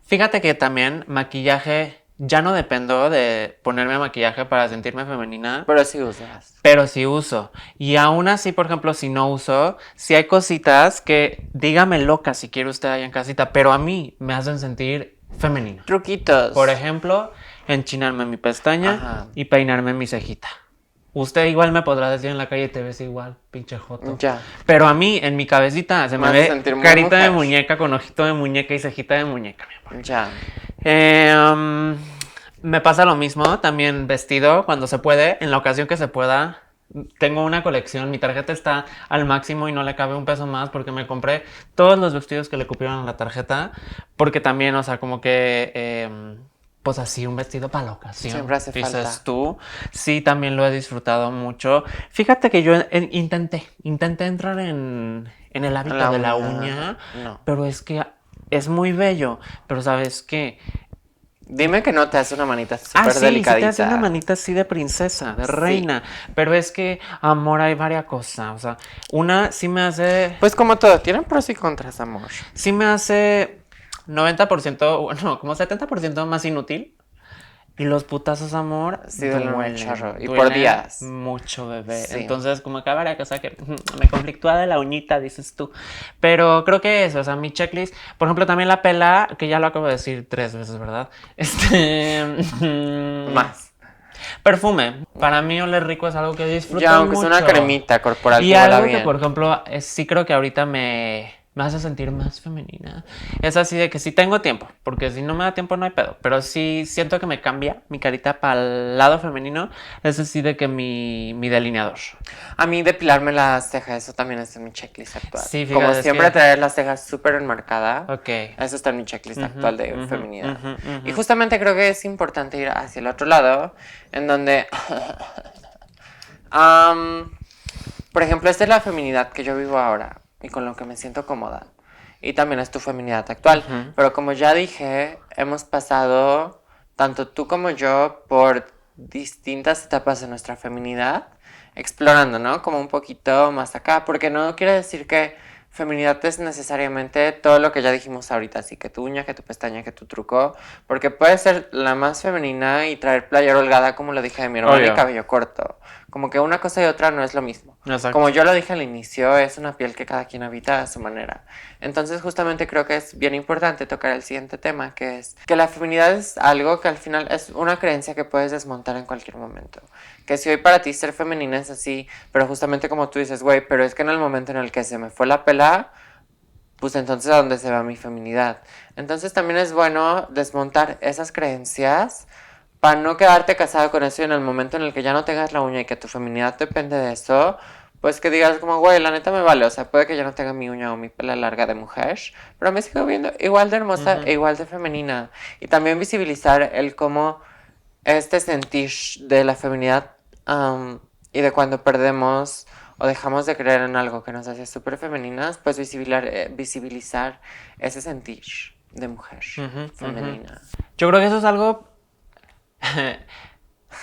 Fíjate que también maquillaje, ya no dependo de ponerme maquillaje para sentirme femenina, Pero sí usas. pero sí uso. Y aún así, por ejemplo, si no uso, si hay cositas que, dígame loca si quiere usted ahí en casita, pero a mí me hacen sentir femenina. Truquitos. Por ejemplo, enchinarme mi pestaña Ajá. y peinarme mi cejita. Usted igual me podrá decir en la calle, te ves igual, pinche joto. Ya. Pero a mí, en mi cabecita, se me hace ve sentir muy carita de mujer. muñeca con ojito de muñeca y cejita de muñeca, mi amor. Ya. Me pasa lo mismo, también vestido cuando se puede, en la ocasión que se pueda. Tengo una colección, mi tarjeta está al máximo y no le cabe un peso más porque me compré todos los vestidos que le cupieron a la tarjeta, porque también, o sea, como que, pues así, un vestido para la ocasión. Siempre hace dices falta. tú, sí, también lo he disfrutado mucho. Fíjate que yo intenté entrar en el hábito La de la uña, uña, no. pero es que es muy bello, pero ¿sabes qué? Dime que no te hace una manita súper Sí, delicadita. sí te hace una manita así de princesa, de reina. Pero es que, amor, hay varias cosas. O sea, una sí me hace. Pues como todo, tienen pros y contras, amor. Sí me hace 90%, bueno, como 70% más inútil. Y los putazos, amor, Sí, duelen un duelen. chorro. Y por Duelen días. mucho, bebé. Sí. Entonces, como que hay varias cosas que me conflictúa de la uñita, dices tú. Pero creo que eso, o sea, mi checklist. Por ejemplo, también la pela, que ya lo acabo de decir 3 veces, ¿verdad? Más. Perfume. Para mí oler rico es algo que disfruto Ya, aunque mucho. sea una cremita corporal Y que huela algo que, bien. por ejemplo, sí creo que ahorita me hace sentir más femenina. Es así de que si tengo tiempo, porque si no me da tiempo no hay pedo. Pero sí siento que me cambia mi carita para el lado femenino. Es así de que mi delineador. A mí depilarme las cejas, eso también está en mi checklist actual. Sí, fíjate, Como es siempre, que- traer las cejas súper enmarcadas. Ok. Eso está en mi checklist actual de feminidad. ujú. Y justamente creo que es importante ir hacia el otro lado, en donde... por ejemplo, esta es la feminidad que yo vivo ahora y con lo que me siento cómoda. Y también es tu feminidad actual. Pero como ya dije, hemos pasado, tanto tú como yo, por distintas etapas de nuestra feminidad, explorando, ¿no? Como un poquito más acá, porque no quiere decir que feminidad es necesariamente todo lo que ya dijimos ahorita, así que tu uña, que tu pestaña, que tu truco, porque puede ser la más femenina y traer playera holgada, como lo dije de mi hermana, Obvio. y cabello corto. Como que una cosa y otra no es lo mismo. Exacto. Como yo lo dije al inicio, es una piel que cada quien habita a su manera. Entonces justamente creo que es bien importante tocar el siguiente tema, que es que la feminidad es algo que al final es una creencia que puedes desmontar en cualquier momento. Que si hoy para ti ser femenina es así, pero justamente como tú dices, güey, pero es que en el momento en el que se me fue la pela, pues entonces ¿a dónde se va mi feminidad? Entonces también es bueno desmontar esas creencias para no quedarte casado con eso y en el momento en el que ya no tengas la uña y que tu feminidad depende de eso, pues que digas como, güey, la neta me vale, o sea, puede que yo no tenga mi uña o mi pela larga de mujer, pero me sigo viendo igual de hermosa e igual de femenina. Y también visibilizar el cómo este sentir de la feminidad y de cuando perdemos o dejamos de creer en algo que nos hace súper femeninas, pues visibilizar ese sentir de mujer femenina. Yo creo que eso es algo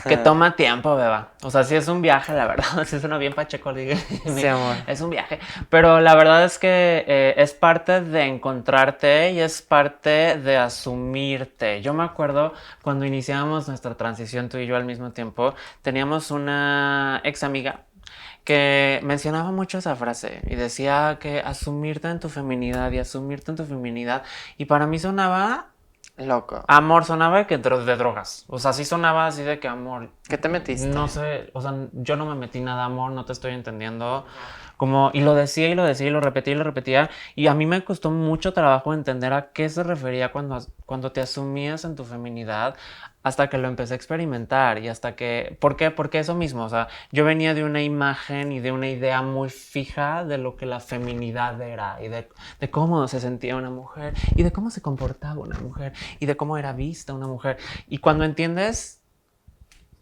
que toma tiempo, beba. O sea, sí es un viaje, la verdad. Sí suena bien pacheco. Sí, amor. Es un viaje. Pero la verdad es que es parte de encontrarte y es parte de asumirte. Yo me acuerdo cuando iniciamos nuestra transición, tú y yo al mismo tiempo, teníamos una ex amiga que mencionaba mucho esa frase y decía que asumirte en tu feminidad y asumirte en tu feminidad. Y para mí sonaba Loco. amor, sonaba que de drogas. O sea, sí sonaba así de que amor. ¿Qué te metiste? No sé, o sea, yo no me metí nada, amor, no te estoy entendiendo. Como, y lo decía y lo decía y lo repetía y lo repetía. Y a mí me costó mucho trabajo entender a qué se refería cuando te asumías en tu feminidad, hasta que lo empecé a experimentar y hasta que... ¿Por qué? Porque eso mismo, o sea, yo venía de una imagen y de una idea muy fija de lo que la feminidad era y de cómo se sentía una mujer y de cómo se comportaba una mujer y de cómo era vista una mujer. Y cuando entiendes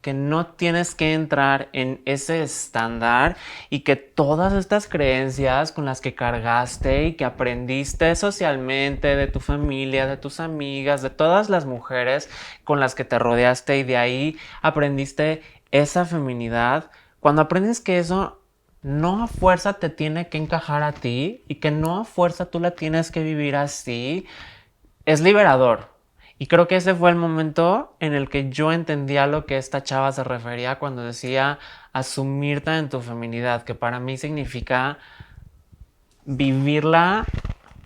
que no tienes que entrar en ese estándar y que todas estas creencias con las que cargaste y que aprendiste socialmente de tu familia, de tus amigas, de todas las mujeres con las que te rodeaste y de ahí aprendiste esa feminidad, cuando aprendes que eso no a fuerza te tiene que encajar a ti y que no a fuerza tú la tienes que vivir así, es liberador. Y creo que ese fue el momento en el que yo entendía a lo que esta chava se refería cuando decía asumirte en tu feminidad, que para mí significa vivirla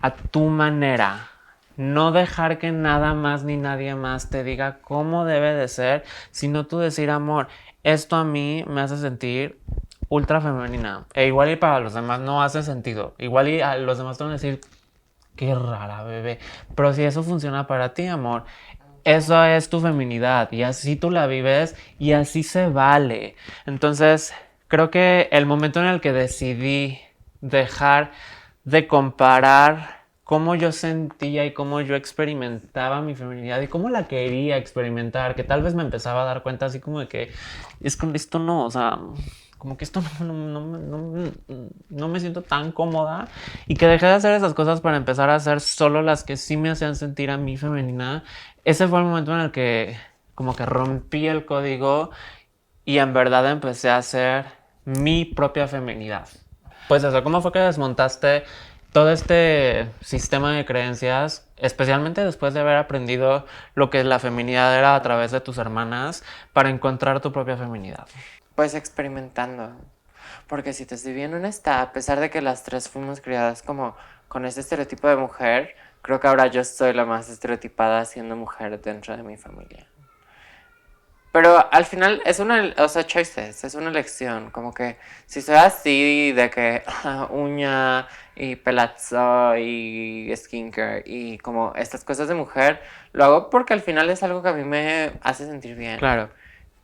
a tu manera. No dejar que nada más ni nadie más te diga cómo debe de ser, sino tú decir, amor, esto a mí me hace sentir ultra femenina. E igual y para los demás no hace sentido. Igual y a los demás te van a decir, qué rara, bebé. Pero si eso funciona para ti, amor, eso es tu feminidad y así tú la vives y así se vale. Entonces, creo que el momento en el que decidí dejar de comparar cómo yo sentía y cómo yo experimentaba mi feminidad y cómo la quería experimentar, que tal vez me empezaba a dar cuenta así como de que es que esto no, o sea, como que esto no me siento tan cómoda y que dejé de hacer esas cosas para empezar a hacer solo las que sí me hacían sentir a mí femenina. Ese fue el momento en el que como que rompí el código y en verdad empecé a hacer mi propia feminidad. Pues eso, ¿cómo fue que desmontaste todo este sistema de creencias, especialmente después de haber aprendido lo que la feminidad era a través de tus hermanas, para encontrar tu propia feminidad? Pues experimentando. Porque si te estoy bien honesta, a pesar de que las tres fuimos criadas como con este estereotipo de mujer, creo que ahora yo soy la más estereotipada siendo mujer dentro de mi familia. Pero al final es una, o sea, choices, es una elección, como que si soy así de que uña y pelazo y skincare y como estas cosas de mujer, lo hago porque al final es algo que a mí me hace sentir bien. Claro.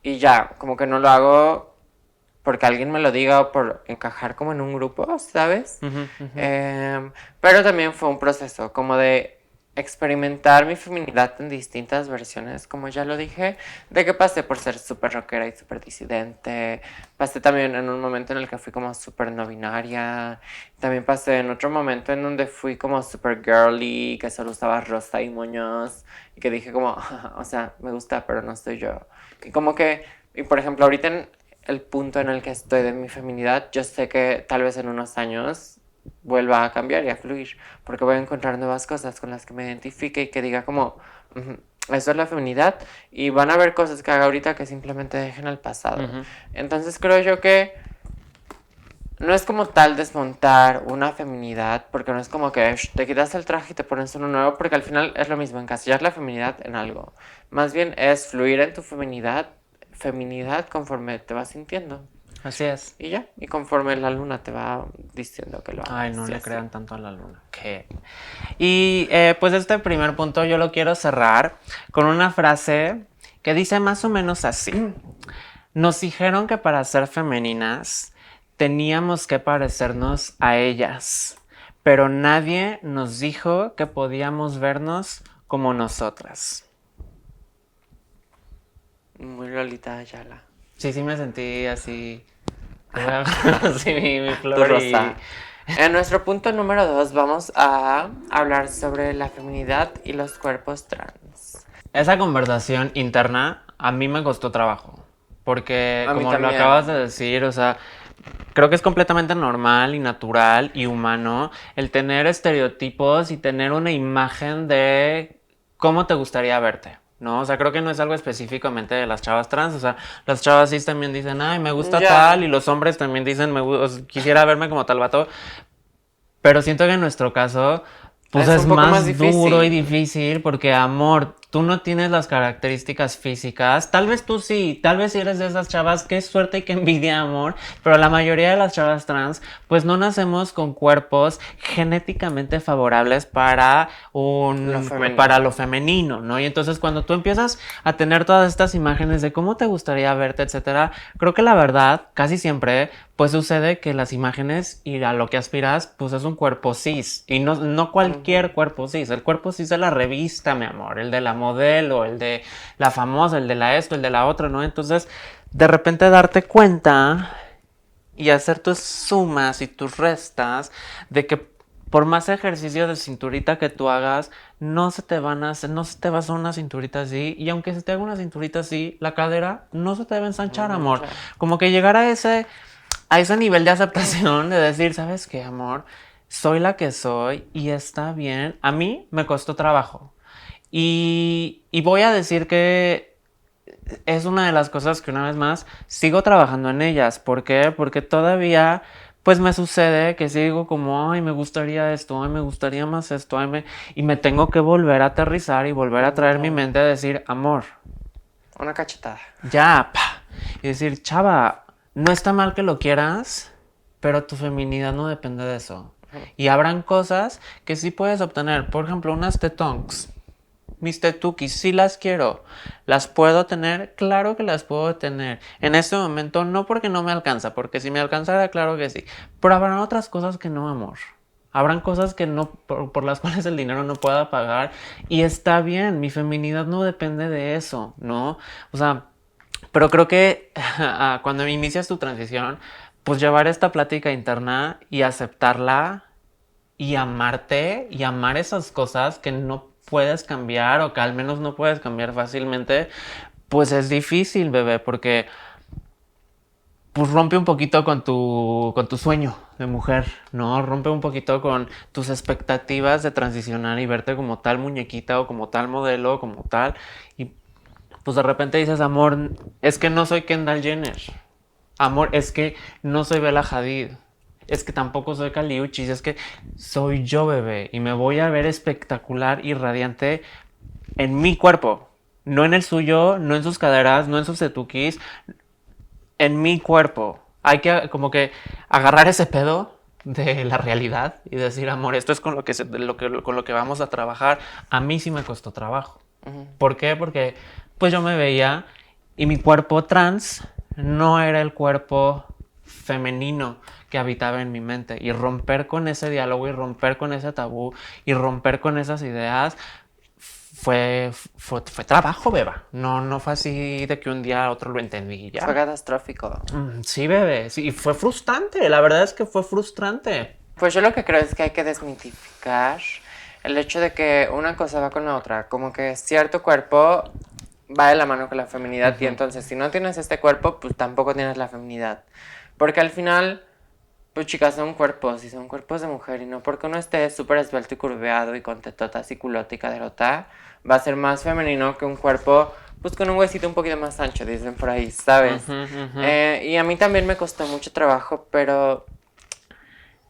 Y ya, como que no lo hago porque alguien me lo diga o por encajar como en un grupo, ¿sabes? Pero también fue un proceso como de experimentar mi feminidad en distintas versiones, como ya lo dije, de que pasé por ser súper rockera y súper disidente, pasé también en un momento en el que fui como súper no binaria, también pasé en otro momento en donde fui como súper girly, que solo usaba rosa y moños, y que dije como, o sea, me gusta, pero no soy yo. Y como que, y por ejemplo, ahorita en el punto en el que estoy de mi feminidad, yo sé que tal vez en unos años vuelva a cambiar y a fluir, porque voy a encontrar nuevas cosas con las que me identifique y que diga como, eso es la feminidad, y van a haber cosas que haga ahorita que simplemente dejen al pasado. Entonces creo yo que no es como tal desmontar una feminidad, porque no es como que te quitas el traje y te pones uno nuevo, porque al final es lo mismo, encasillar la feminidad en algo. Más bien es fluir en tu feminidad conforme te vas sintiendo. Así es. Y ya, y conforme la luna te va diciendo que lo hagas. Ay, no y le así. crean tanto a la luna. ¿Qué? Y pues este primer punto yo lo quiero cerrar con una frase que dice más o menos así. Nos dijeron que para ser femeninas teníamos que parecernos a ellas, pero nadie nos dijo que podíamos vernos como nosotras. Muy Lolita Ayala. Sí, sí me sentí así. Sí, mi Tu flor y... rosa. En nuestro punto número 2 vamos a hablar sobre la feminidad y los cuerpos trans. Esa conversación interna a mí me costó trabajo. Porque, A mí como lo también. acabas de decir, o sea, creo que es completamente normal y natural y humano el tener estereotipos y tener una imagen de cómo te gustaría verte, ¿no? O sea, creo que no es algo específicamente de las chavas trans, o sea, las chavas cis también dicen, ay, me gusta tal, Ya. y los hombres también dicen, quisiera verme como tal vato, pero siento que en nuestro caso, pues Es es un poco más más duro y difícil. difícil porque, amor, tú no tienes las características físicas. Tal vez tú sí, tal vez si eres de esas chavas, qué suerte y qué envidia, amor. Pero la mayoría de las chavas trans, pues no nacemos con cuerpos genéticamente favorables Lo para femenino. lo femenino, ¿no? Y entonces cuando tú empiezas a tener todas estas imágenes de cómo te gustaría verte, etcétera, creo que la verdad, casi siempre pues sucede que las imágenes y a lo que aspiras, pues es un cuerpo cis. Y no cualquier Ujú. cuerpo cis. El cuerpo cis de la revista, mi amor. El de la modelo, el de la famosa, el de la esto, el de la otra, ¿no? Entonces, de repente darte cuenta y hacer tus sumas y tus restas de que por más ejercicio de cinturita que tú hagas, no se te va a hacer una cinturita así. Y aunque se te haga una cinturita así, la cadera no se te debe ensanchar, amor. Ya. Como que llegar a ese nivel de aceptación de decir, ¿sabes qué, amor? Soy la que soy y está bien. A mí me costó trabajo. Y voy a decir que es una de las cosas que una vez más sigo trabajando en ellas. ¿Por qué? Porque todavía pues me sucede que sigo como, ay, me gustaría esto, ay, me gustaría más esto, y me tengo que volver a aterrizar y volver a traer mi Ya. mente a decir, amor, Una cachetada. ya, pa. Y decir, chava, no está mal que lo quieras, pero tu feminidad no depende de eso. Ujú. Y habrán cosas que sí puedes obtener. Por ejemplo, unas tetonks. Mis tetukis, sí las quiero. ¿Las puedo tener? Claro que las puedo tener. En este momento no porque no me alcanza, porque si me alcanzara, claro que sí. Pero habrán otras cosas que no, amor. Habrán cosas que no, por las cuales el dinero no pueda pagar. Y está bien, mi feminidad no depende de eso, ¿no? O sea, pero creo que cuando inicias tu transición, pues llevar esta plática interna y aceptarla y amarte y amar esas cosas que no puedes cambiar o que al menos no puedes cambiar fácilmente, pues es difícil, bebé, porque pues rompe un poquito con tu sueño de mujer, ¿no? Rompe un poquito con tus expectativas de transicionar y verte como tal muñequita o como tal modelo, como tal. Y pues de repente dices, amor, es que no soy Kendall Jenner. Amor, es que no soy Bella Hadid. Es que tampoco soy Caliuchis. Es que soy yo, bebé. Y me voy a ver espectacular y radiante en mi cuerpo. No en el suyo, no en sus caderas, no en sus tetukis. En mi cuerpo. Hay que como que agarrar ese pedo de la realidad y decir, amor, esto es con lo que, con lo que vamos a trabajar. A mí sí me costó trabajo. Ujú. ¿Por qué? Porque pues yo me veía y mi cuerpo trans no era el cuerpo femenino que habitaba en mi mente. Y romper con ese diálogo y romper con ese tabú y romper con esas ideas fue trabajo, beba. No fue así de que un día a otro lo entendí y Fue ya. catastrófico. Sí, bebé. Sí, y fue frustrante. La verdad es que fue frustrante. Pues yo lo que creo es que hay que desmitificar el hecho de que una cosa va con la otra. Como que cierto cuerpo va de la mano con la feminidad y entonces si no tienes este cuerpo, pues tampoco tienes la feminidad. Porque al final, pues chicas, son cuerpos y son cuerpos de mujer y no porque uno esté súper esbelto y curveado y con tetotas y culote y caderota, va a ser más femenino que un cuerpo pues con un huesito un poquito más ancho, dicen por ahí, ¿sabes? Y a mí también me costó mucho trabajo, pero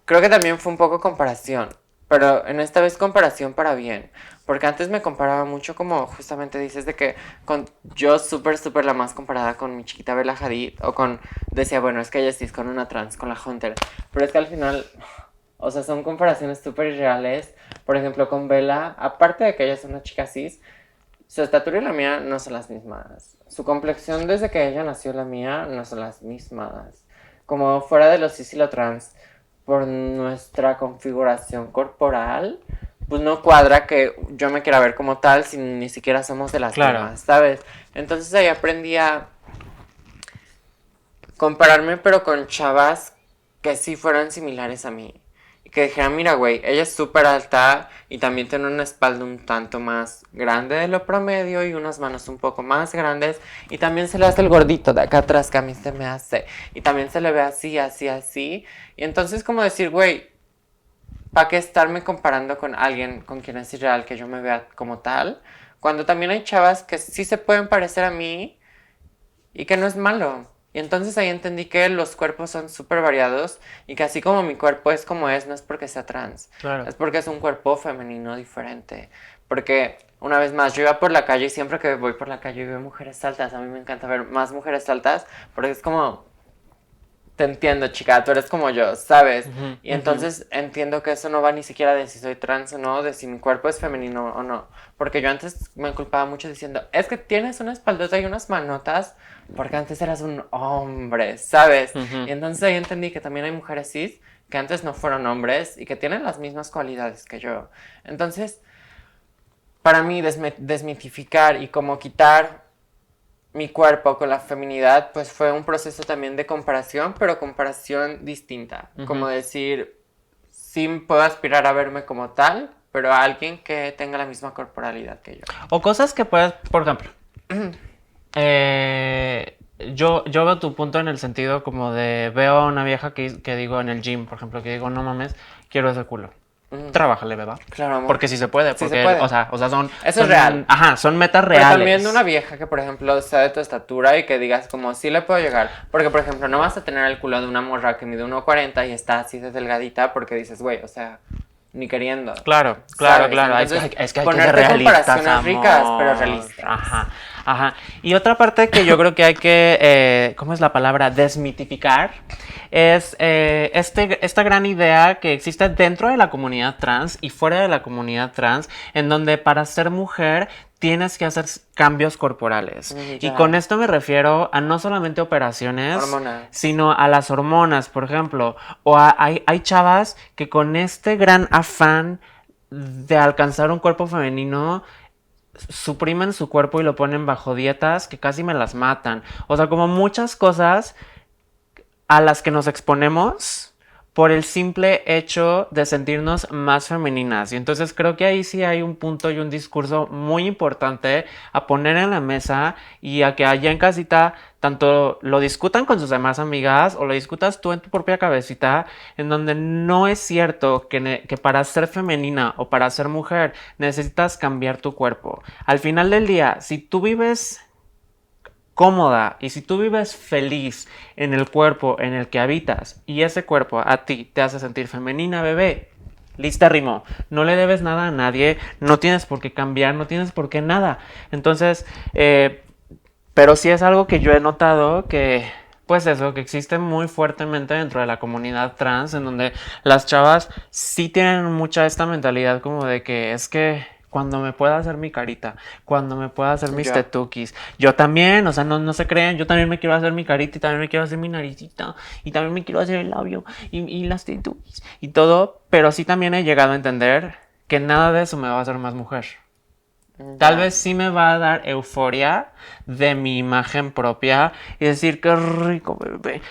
creo que también fue un poco comparación, pero en esta vez comparación para bien, porque antes me comparaba mucho como justamente dices de que con yo súper la más comparada con mi chiquita Bella Hadid o con decía, bueno, es que ella sí es con una trans, con la Hunter, pero es que al final, o sea, son comparaciones súper irreales, por ejemplo, con Bella, aparte de que ella es una chica cis, su estatura y la mía no son las mismas. Su complexión desde que ella nació y la mía no son las mismas. Como fuera de lo cis y lo trans, por nuestra configuración corporal, pues no cuadra que yo me quiera ver como tal si ni siquiera somos de las Claro. mismas, ¿sabes? Entonces ahí aprendí a compararme pero con chavas que sí fueran similares a mí. que dijera, mira, güey, ella es súper alta y también tiene una espalda un tanto más grande de lo promedio y unas manos un poco más grandes y también se le hace el gordito de acá atrás que a mí se me hace y también se le ve así, así, así y entonces como decir, güey, ¿para qué estarme comparando con alguien con quien es irreal que yo me vea como tal? Cuando también hay chavas que sí se pueden parecer a mí y que no es malo. Y entonces ahí entendí que los cuerpos son súper variados y que así como mi cuerpo es como es, no es porque sea trans, Claro. es porque es un cuerpo femenino diferente. Porque, una vez más, yo iba por la calle y siempre que voy por la calle y veo mujeres altas, a mí me encanta ver más mujeres altas porque es como, te entiendo, chica, tú eres como yo, ¿sabes? Ujú, Y ujú. entonces entiendo que eso no va ni siquiera de si soy trans o no, de si mi cuerpo es femenino o no. Porque yo antes me culpaba mucho diciendo, es que tienes una espaldota y unas manotas, porque antes eras un hombre, ¿sabes? Ujú. Y entonces ahí entendí que también hay mujeres cis que antes no fueron hombres y que tienen las mismas cualidades que yo. Entonces, para mí, desmitificar y como quitar mi cuerpo con la feminidad, pues fue un proceso también de comparación, pero comparación distinta. Como Ujú. decir, sí puedo aspirar a verme como tal, pero a alguien que tenga la misma corporalidad que yo. O cosas que puedes, por ejemplo, yo veo tu punto en el sentido como de veo a una vieja que digo en el gym, por ejemplo, que digo, no mames, quiero ese culo. Trabájale, beba. Claro, amor. Porque sí se puede, Sí se porque, puede. o sea, Eso es real. ajá, son metas Pero también una reales. vieja que, por ejemplo, sea de tu estatura y que digas como, sí le puedo llegar. Porque, por ejemplo, no vas a tener el culo de una morra que mide 1,40 y está así de delgadita porque dices, güey, o sea, ni queriendo. Claro, claro, ¿Sabes? claro. Entonces, Es que hay que ser ponerte realistas, comparaciones ricas, pero amor. realistas. Ajá, ajá. Y otra parte que yo creo que hay que, ¿cómo es la palabra? Desmitificar. Es esta gran idea que existe dentro de la comunidad trans y fuera de la comunidad trans, en donde para ser mujer tienes que hacer cambios corporales. Y con Ya. esto me refiero a no solamente operaciones, Hormonas. sino a las hormonas, por ejemplo. Hay chavas que con este gran afán de alcanzar un cuerpo femenino suprimen su cuerpo y lo ponen bajo dietas que casi me las matan. O sea, como muchas cosas a las que nos exponemos por el simple hecho de sentirnos más femeninas. Y entonces creo que ahí sí hay un punto y un discurso muy importante a poner en la mesa y a que allá en casita tanto lo discutan con sus demás amigas o lo discutas tú en tu propia cabecita, en donde no es cierto que para ser femenina o para ser mujer necesitas cambiar tu cuerpo. Al final del día, si tú vives cómoda y si tú vives feliz en el cuerpo en el que habitas y ese cuerpo a ti te hace sentir femenina, bebé, lista rimo, no le debes nada a nadie, no tienes por qué cambiar, no tienes por qué nada. Entonces, pero sí es algo que yo he notado que, pues eso, que existe muy fuertemente dentro de la comunidad trans, en donde las chavas sí tienen mucha esta mentalidad como de que es que cuando me pueda hacer mi carita, cuando me pueda hacer mis Yo. tetukis, yo también, o sea, no se creen, yo también me quiero hacer mi carita y también me quiero hacer mi naricita y también me quiero hacer el labio y las tetukis y todo, pero sí también he llegado a entender que nada de eso me va a hacer más mujer. Tal Ya. vez sí me va a dar euforia de mi imagen propia y decir qué rico bebé.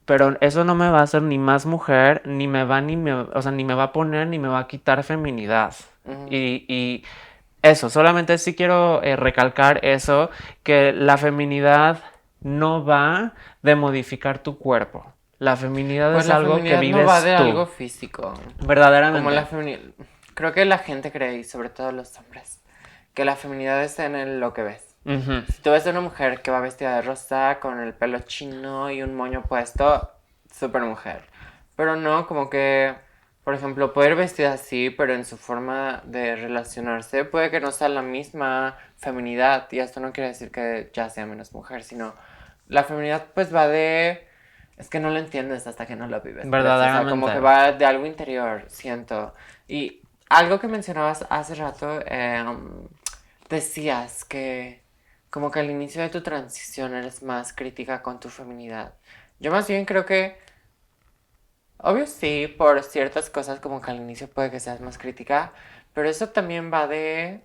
Pero eso no me va a hacer ni más mujer, o sea, ni me va a poner ni me va a quitar feminidad. Y eso, solamente sí quiero recalcar eso, que la feminidad no va de modificar tu cuerpo. La feminidad Pues es la algo que feminidad no va vives de tú, algo físico. Como la verdaderamente. feminidad. Creo que la gente cree, y sobre todo los hombres, que la feminidad está en lo que ves. Ujú. Si tú ves a una mujer que va vestida de rosa, con el pelo chino y un moño puesto, súper mujer. Pero no, como que, por ejemplo, puede ir vestida así, pero en su forma de relacionarse puede que no sea la misma feminidad. Y esto no quiere decir que ya sea menos mujer, sino la feminidad pues va de... Es que no lo entiendes hasta que no lo vives, pues, o sea, como que Verdaderamente. va de algo interior, siento. Y algo que mencionabas hace rato, decías que como que al inicio de tu transición eres más crítica con tu feminidad. Yo más bien creo que, obvio sí, por ciertas cosas como que al inicio puede que seas más crítica, pero eso también va de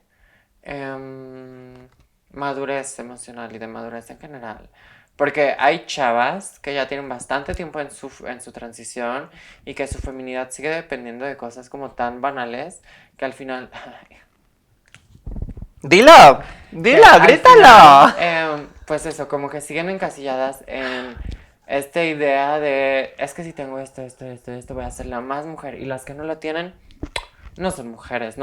madurez emocional y de madurez en general. Porque hay chavas que ya tienen bastante tiempo en su transición y que su feminidad sigue dependiendo de cosas como tan banales que al final... Dilo, que al grítalo. final, pues eso, como que siguen encasilladas en esta idea de, es que si tengo esto, voy a ser la más mujer. Y las que no lo tienen, no son mujeres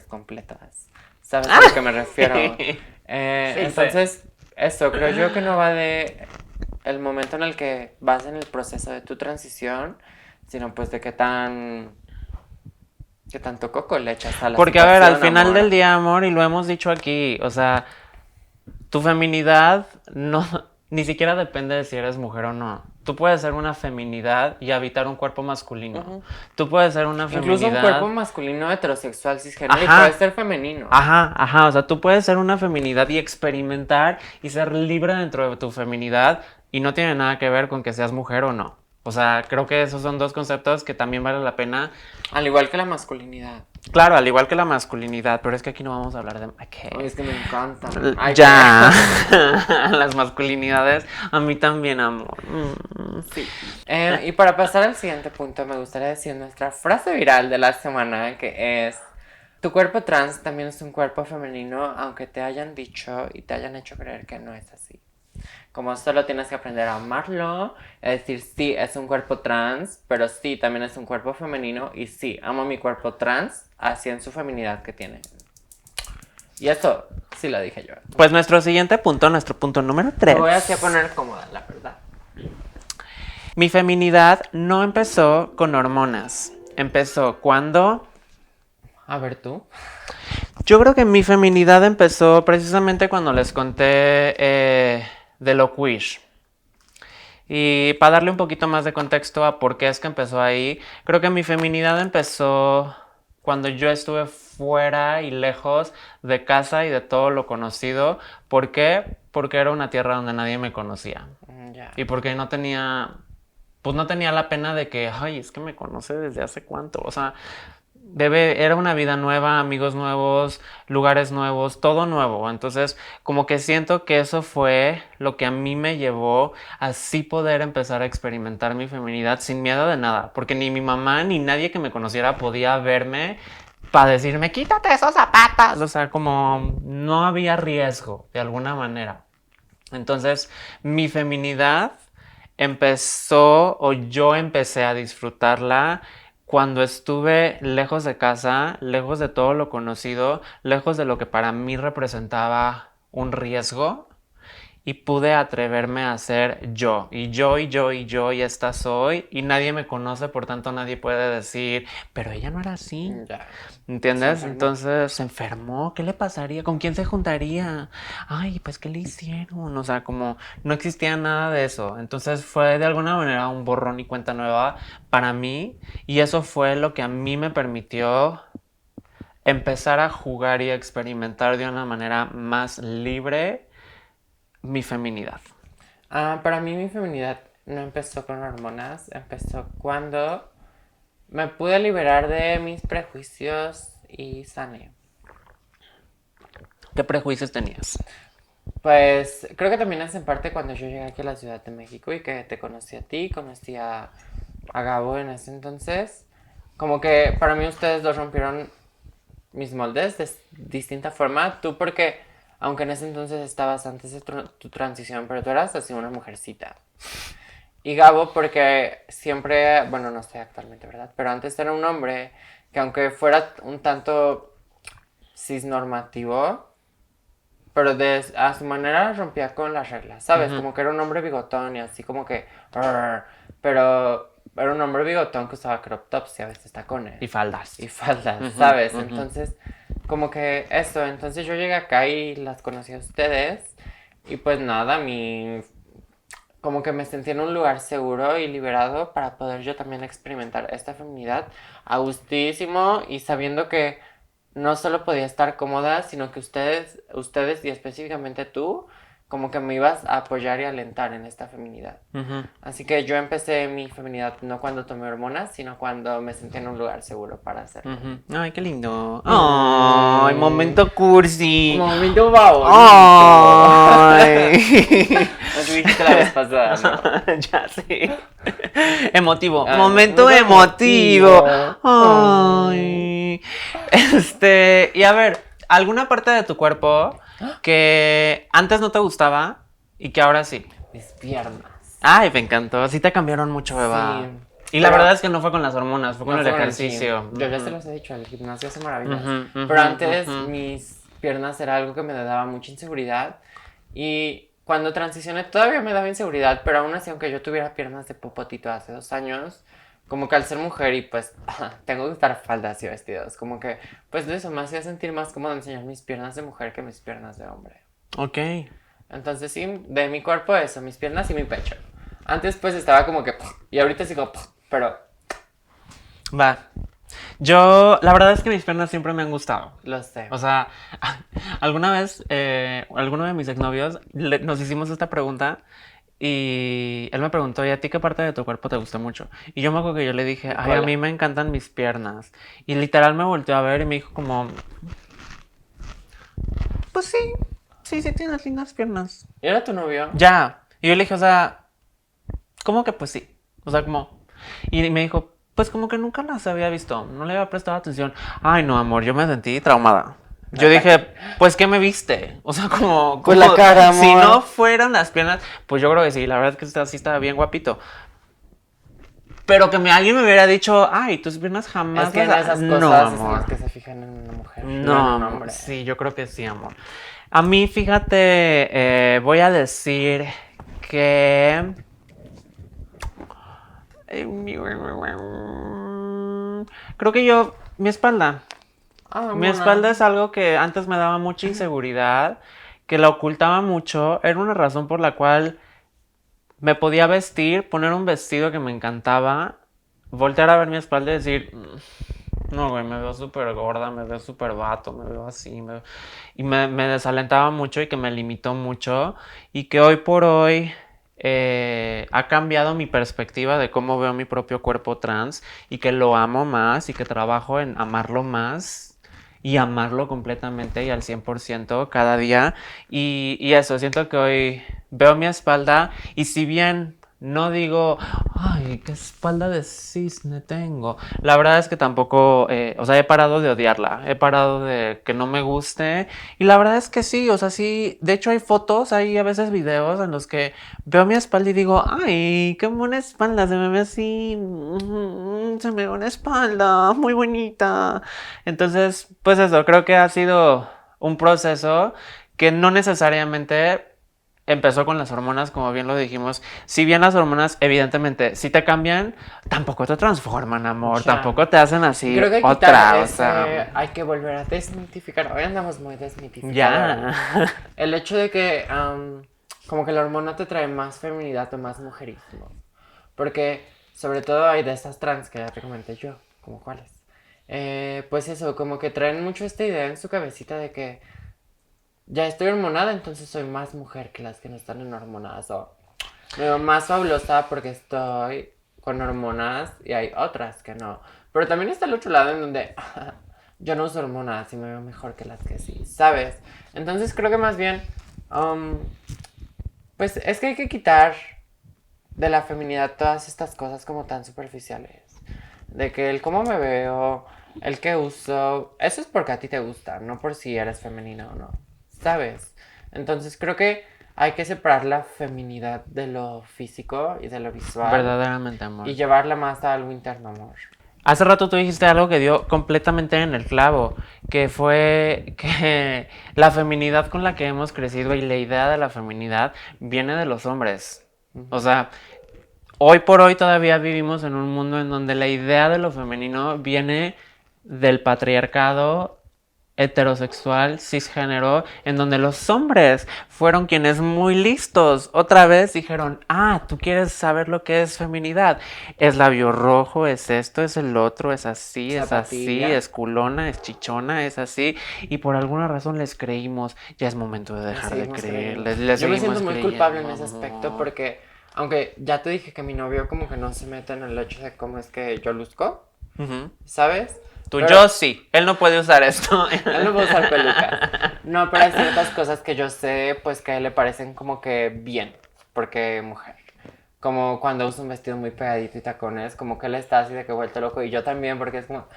completas. ¿Sabes a lo que me refiero? Sí, Entonces, eso, creo yo que no va de el momento en el que vas en el proceso de tu transición, sino pues de qué tanto coco le echas a la porque, a ver, al situación, final del amor. día, amor, y lo hemos dicho aquí, o sea, tu feminidad no, ni siquiera depende de si eres mujer o no. Tú puedes ser una feminidad y habitar un cuerpo masculino. Ujú. Tú puedes ser una Incluso un cuerpo feminidad. masculino heterosexual cisgénero y puede Ajá, ser femenino. ajá. O sea, tú puedes ser una feminidad y experimentar y ser libre dentro de tu feminidad y no tiene nada que ver con que seas mujer o no. O sea, creo que esos son dos conceptos que también vale la pena. Al igual que la masculinidad. Claro, al igual que la masculinidad, pero es que aquí no vamos a hablar de... Ay, ¿Qué? es que me encantan. Ay, Ya, las masculinidades, a mí también, amor. sí. Y para pasar al siguiente punto, me gustaría decir nuestra frase viral de la semana, que es: tu cuerpo trans también es un cuerpo femenino, aunque te hayan dicho y te hayan hecho creer que no es así. Como solo tienes que aprender a amarlo, es decir, sí, es un cuerpo trans, pero sí, también es un cuerpo femenino, y sí, amo mi cuerpo trans, así en su feminidad que tiene. Y esto sí lo dije yo. Pues nuestro siguiente punto, nuestro punto número Me 3. voy así a poner cómoda, la verdad. Mi feminidad no empezó con hormonas. Empezó cuando... A ver tú. Yo creo que mi feminidad empezó precisamente cuando les conté de lo queer. Y para darle un poquito más de contexto a por qué es que empezó ahí, creo que mi feminidad empezó cuando yo estuve fuera y lejos de casa y de todo lo conocido. ¿Por qué? Porque era una tierra donde nadie me conocía. Ya. Y porque no tenía, pues no tenía la pena de que, ay, es que me conoce desde hace cuánto. O sea, era una vida nueva, amigos nuevos, lugares nuevos, todo nuevo. Entonces, como que siento que eso fue lo que a mí me llevó a así poder empezar a experimentar mi feminidad sin miedo de nada. Porque ni mi mamá ni nadie que me conociera podía verme para decirme, quítate esos zapatos. O sea, como no había riesgo de alguna manera. Entonces, mi feminidad empezó, o yo empecé a disfrutarla cuando estuve lejos de casa, lejos de todo lo conocido, lejos de lo que para mí representaba un riesgo, y pude atreverme a ser yo. Y esta soy, y nadie me conoce, por tanto nadie puede decir, pero ella no era así. Ya. ¿Entiendes? Se enfermó. Entonces se enfermó, ¿qué le pasaría? ¿Con quién se juntaría? Ay, pues ¿qué le hicieron? O sea, como no existía nada de eso. Entonces fue de alguna manera un borrón y cuenta nueva para mí, y eso fue lo que a mí me permitió empezar a jugar y a experimentar de una manera más libre mi feminidad. Para mí mi feminidad no empezó con hormonas, empezó cuando me pude liberar de mis prejuicios y sané. ¿Qué prejuicios tenías? Pues creo que también es en parte cuando yo llegué aquí a la Ciudad de México y que te conocí a ti, conocí a Gabo en ese entonces. Como que para mí ustedes dos rompieron mis moldes de distinta forma. Tú porque, aunque en ese entonces estabas antes de tu transición, pero tú eras así una mujercita. Y Gabo porque siempre, bueno, no sé actualmente, ¿verdad? Pero antes era un hombre que aunque fuera un tanto cisnormativo, pero a su manera rompía con las reglas, ¿sabes? Como que era un hombre bigotón y así como que... pero era un hombre bigotón que usaba crop tops y a veces tacones. Y faldas. Y faldas, ¿sabes? Entonces, como que eso. Entonces yo llegué acá y las conocí a ustedes. Y pues nada, como que me sentí en un lugar seguro y liberado para poder yo también experimentar esta feminidad a gustísimo y sabiendo que no solo podía estar cómoda, sino que ustedes y específicamente tú, como que me ibas a apoyar y alentar en esta feminidad. Así que yo empecé mi feminidad no cuando tomé hormonas, sino cuando me sentí en un lugar seguro para hacerlo. Ay, qué lindo. Ay, momento cursi. Momento favorito. Ay. No te dijiste la vez pasada, ¿no? Ya sí. Emotivo. Ah, Momento muy emotivo. emotivo. Ay. Y a ver, ¿alguna parte de tu cuerpo que antes no te gustaba y que ahora sí? Mis piernas. Ay, me encantó. Sí te cambiaron mucho, beba. Sí. Y la Pero verdad es que no fue con las hormonas, fue con no el fue con el ejercicio. gym. Yo ya se los he dicho, el gimnasio hace maravillas. Ujú, Pero ujú, antes ujú. mis piernas era algo que me daba mucha inseguridad. Y cuando transicioné todavía me daba inseguridad, pero aún así, aunque yo tuviera piernas de popotito hace 2 años, como que al ser mujer y pues tengo que usar faldas y vestidos, como que pues de eso me hacía sentir más cómodo enseñar mis piernas de mujer que mis piernas de hombre. Ok. Entonces sí, de mi cuerpo eso, mis piernas y mi pecho. Antes pues estaba como que y ahorita sigo pero Va. Yo, la verdad es que mis piernas siempre me han gustado. lo sé. O sea, alguna vez, alguno de mis exnovios nos hicimos esta pregunta y él me preguntó, ¿y a ti qué parte de tu cuerpo te gusta mucho? Y yo me acuerdo que yo le dije, Mi ay, a cola. mí me encantan mis piernas. Y literal me volteó a ver y me dijo como, pues sí, sí tienes lindas piernas. ¿Y era tu novio? Ya. Y yo le dije, o sea, ¿cómo que pues sí? O sea, como... Y me dijo, pues como que nunca las había visto, no le había prestado atención. Ay, no, amor, yo me sentí traumada. Yo dije, pues, ¿qué me viste? O sea, como... Pues la cara, amor. Si no fueran las piernas, pues yo creo que sí, la verdad es que sí estaba bien guapito. Pero que alguien me hubiera dicho, ay, tus piernas jamás... Es que en las... esas No, cosas es en amor. las que se fijan en una mujer, no en No, un amor. hombre. Sí, yo creo que sí, amor. A mí, fíjate, voy a decir que... Creo que yo, mi espalda. Ah, Mi mona. espalda es algo que antes me daba mucha inseguridad, que la ocultaba mucho. Era una razón por la cual me podía vestir, poner un vestido que me encantaba, voltear a ver mi espalda y decir, no, güey, me veo súper gorda, me veo súper vato, me veo así. Y me desalentaba mucho y que me limitó mucho. Y que hoy por hoy ha cambiado mi perspectiva de cómo veo mi propio cuerpo trans y que lo amo más y que trabajo en amarlo más y amarlo completamente y al 100% cada día. Y eso, siento que hoy veo mi espalda y si bien no digo, ay, qué espalda de cisne tengo. La verdad es que tampoco, o sea, he parado de odiarla, he parado de que no me guste. Y la verdad es que sí, o sea, sí. De hecho, hay fotos, hay a veces videos en los que veo mi espalda y digo, ay, qué buena espalda, se me ve así, se me ve una espalda muy bonita. Entonces, pues eso, creo que ha sido un proceso que no necesariamente empezó con las hormonas, como bien lo dijimos. Si bien las hormonas, evidentemente, si te cambian, tampoco te transforman, amor. Ya. Tampoco te hacen así Creo que otra, quitar o ese, sea. hay que volver a desmitificar. Hoy andamos muy desmitificados. Ya. El hecho de que como que la hormona te trae más feminidad o más mujerismo. Porque sobre todo hay de estas trans que ya te comenté yo, como cuáles. Pues eso, como que traen mucho esta idea en su cabecita de que ya estoy hormonada, entonces soy más mujer que las que no están en hormonadas. O me veo más fabulosa porque estoy con hormonas y hay otras que no. Pero también está el otro lado en donde yo no uso hormonas y me veo mejor que las que sí, ¿sabes? Entonces creo que más bien, pues es que hay que quitar de la feminidad todas estas cosas como tan superficiales. De que el cómo me veo, el que uso, eso es porque a ti te gusta, no por si eres femenina o no, ¿sabes? Entonces creo que hay que separar la feminidad de lo físico y de lo visual. Verdaderamente, amor. Y llevarla más a algo interno, amor. Hace rato tú dijiste algo que dio completamente en el clavo, que fue que la feminidad con la que hemos crecido y la idea de la feminidad viene de los hombres. O sea, hoy por hoy todavía vivimos en un mundo en donde la idea de lo femenino viene del patriarcado heterosexual, cisgénero, en donde los hombres fueron quienes muy listos otra vez dijeron, ah, tú quieres saber lo que es feminidad, es labio rojo, es esto, es el otro, es así, Zapatilla. es culona, es chichona, es así, y por alguna razón les creímos, ya es momento de dejar de Seguimos creer, creyendo. les Yo me seguimos siento muy creyendo, culpable en ese aspecto amor. porque, aunque ya te dije que mi novio como que no se mete en el hecho de cómo es que yo luzco, Ujú. ¿sabes? Tú, Pero- yo sí. Él no puede usar esto. Él no puede usar pelucas. No, pero hay ciertas cosas que yo sé, pues que a él le parecen como que bien, porque mujer. Como cuando usa un vestido muy pegadito y tacones, como que él está así de que vuelto loco. Y yo también, porque es como,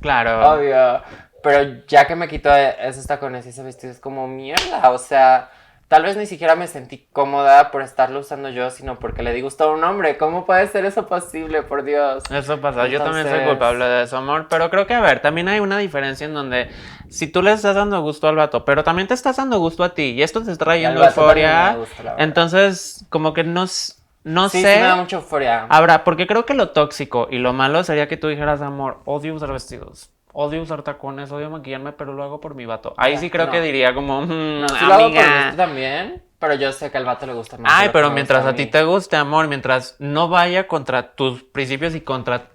Claro. obvio. Pero ya que me quito esos tacones y ese vestido es como mierda. O sea, tal vez ni siquiera me sentí cómoda por estarlo usando yo, sino porque le disgustó a un hombre. ¿Cómo puede ser eso posible, por Dios? Eso pasa, yo también soy Entonces, culpable de eso, amor, pero creo que, a ver, también hay una diferencia en donde si tú le estás dando gusto al vato, pero también te estás dando gusto a ti y esto te está y al trayendo vato también me da euforia, gusto, la verdad. entonces como que no Sí, sé, sí me da mucha euforia. habrá, porque creo que lo tóxico y lo malo sería que tú dijeras, amor, odio usar vestidos. Odio usar tacones, odio maquillarme, pero lo hago por mi vato. Ahí sí creo No. que diría como, No, sí lo hago por amiga. gusto también, pero yo sé que al vato le gusta más. de Ay, lo que pero me mientras gusta a ti mí. te guste, amor, mientras no vaya contra tus principios y contra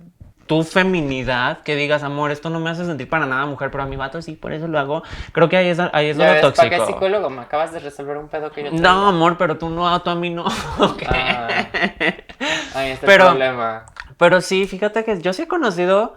tu feminidad, que digas, amor, esto no me hace sentir para nada mujer, pero a mi vato sí, por eso lo hago. Creo que ahí es Ya lo ves, ¿para qué tóxico. psicólogo? Me acabas de resolver un pedo que yo No, tenía. amor, pero tú no, tú a mí no. Ok. Ah. Ahí está el Pero, problema. pero sí, fíjate que yo sí he conocido,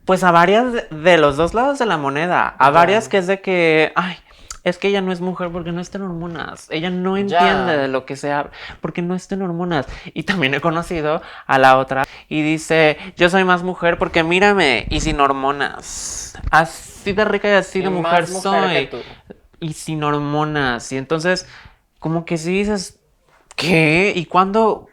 pues, a varias de los dos lados de la moneda. A Ya. varias que es de que, ay, es que ella no es mujer porque no está en hormonas. Ella no entiende Ya. de lo que sea porque no está en hormonas. Y también he conocido a la otra y dice, yo soy más mujer porque mírame y sin hormonas. Así de rica y así de Y mujer más mujer que soy. tú. Y sin hormonas. Y entonces, como que si dices, ¿qué? ¿Y cuándo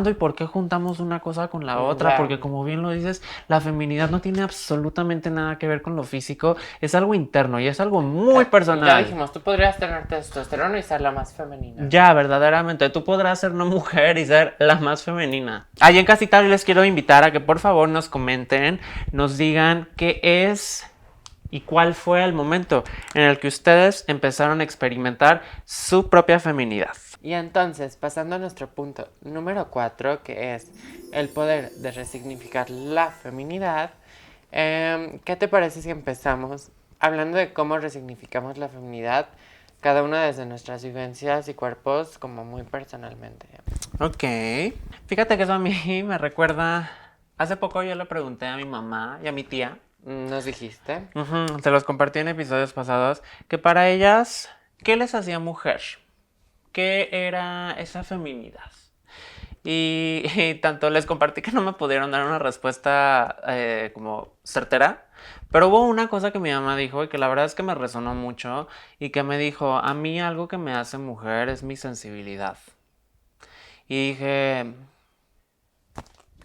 y por qué juntamos una cosa con la otra? Ya. Porque como bien lo dices, la feminidad no tiene absolutamente nada que ver con lo físico, es algo interno y es algo muy Ya personal. dijimos, tú podrías tener testosterona y ser la más femenina. Ya, verdaderamente, tú podrás ser una mujer y ser la más femenina. Allí en casita les quiero invitar a que por favor nos comenten, nos digan qué es y cuál fue el momento en el que ustedes empezaron a experimentar su propia feminidad. Y entonces, pasando a nuestro punto número 4, que es el poder de resignificar la feminidad, ¿qué te parece si empezamos hablando de cómo resignificamos la feminidad, cada una desde nuestras vivencias y cuerpos, como muy personalmente? Ok. Fíjate que eso a mí me recuerda. Hace poco yo le pregunté a mi mamá y a mi tía. ¿Nos dijiste? Se los compartí en episodios pasados. Que para ellas, ¿qué les hacía mujer? ¿Qué era esa feminidad? Y tanto les compartí que no me pudieron dar una respuesta como certera. Pero hubo una cosa que mi mamá dijo y que la verdad es que me resonó mucho. Y que me dijo, a mí algo que me hace mujer es mi sensibilidad. Y dije,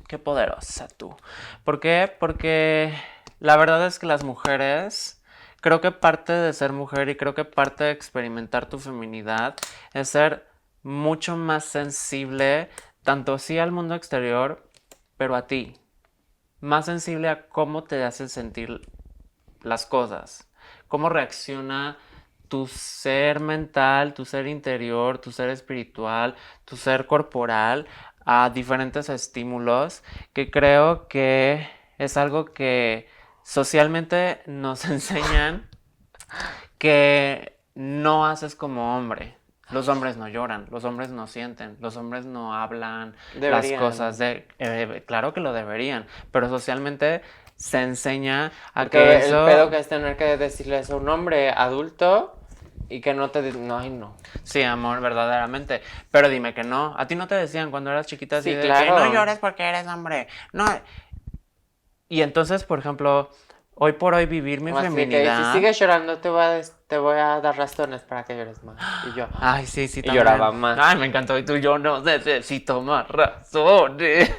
qué poderosa tú. ¿Por qué? Porque la verdad es que las mujeres, creo que parte de ser mujer y creo que parte de experimentar tu feminidad es ser mucho más sensible, tanto sí al mundo exterior, pero a ti. Más sensible a cómo te hacen sentir las cosas, cómo reacciona tu ser mental, tu ser interior, tu ser espiritual, tu ser corporal a diferentes estímulos, que creo que es algo que socialmente nos enseñan que no haces como hombre. Los hombres no lloran, los hombres no sienten, los hombres no hablan las Deberían. cosas claro que lo deberían, pero socialmente se enseña a Porque que el eso... pedo que es tener que decirle eso a un hombre adulto y que no te... No, ay, no. Sí, amor, verdaderamente. Pero dime que no. A ti no te decían cuando eras chiquita así Sí, de claro. que no llores porque eres hombre. No. Y entonces, por ejemplo, hoy por hoy vivir mi Así de que feminidad. si sigues llorando te voy a dar razones para que llores más. Y yo... Ay, sí, sí, Y también. lloraba más. Ay, me encantó. Y tú, yo no necesito más razones.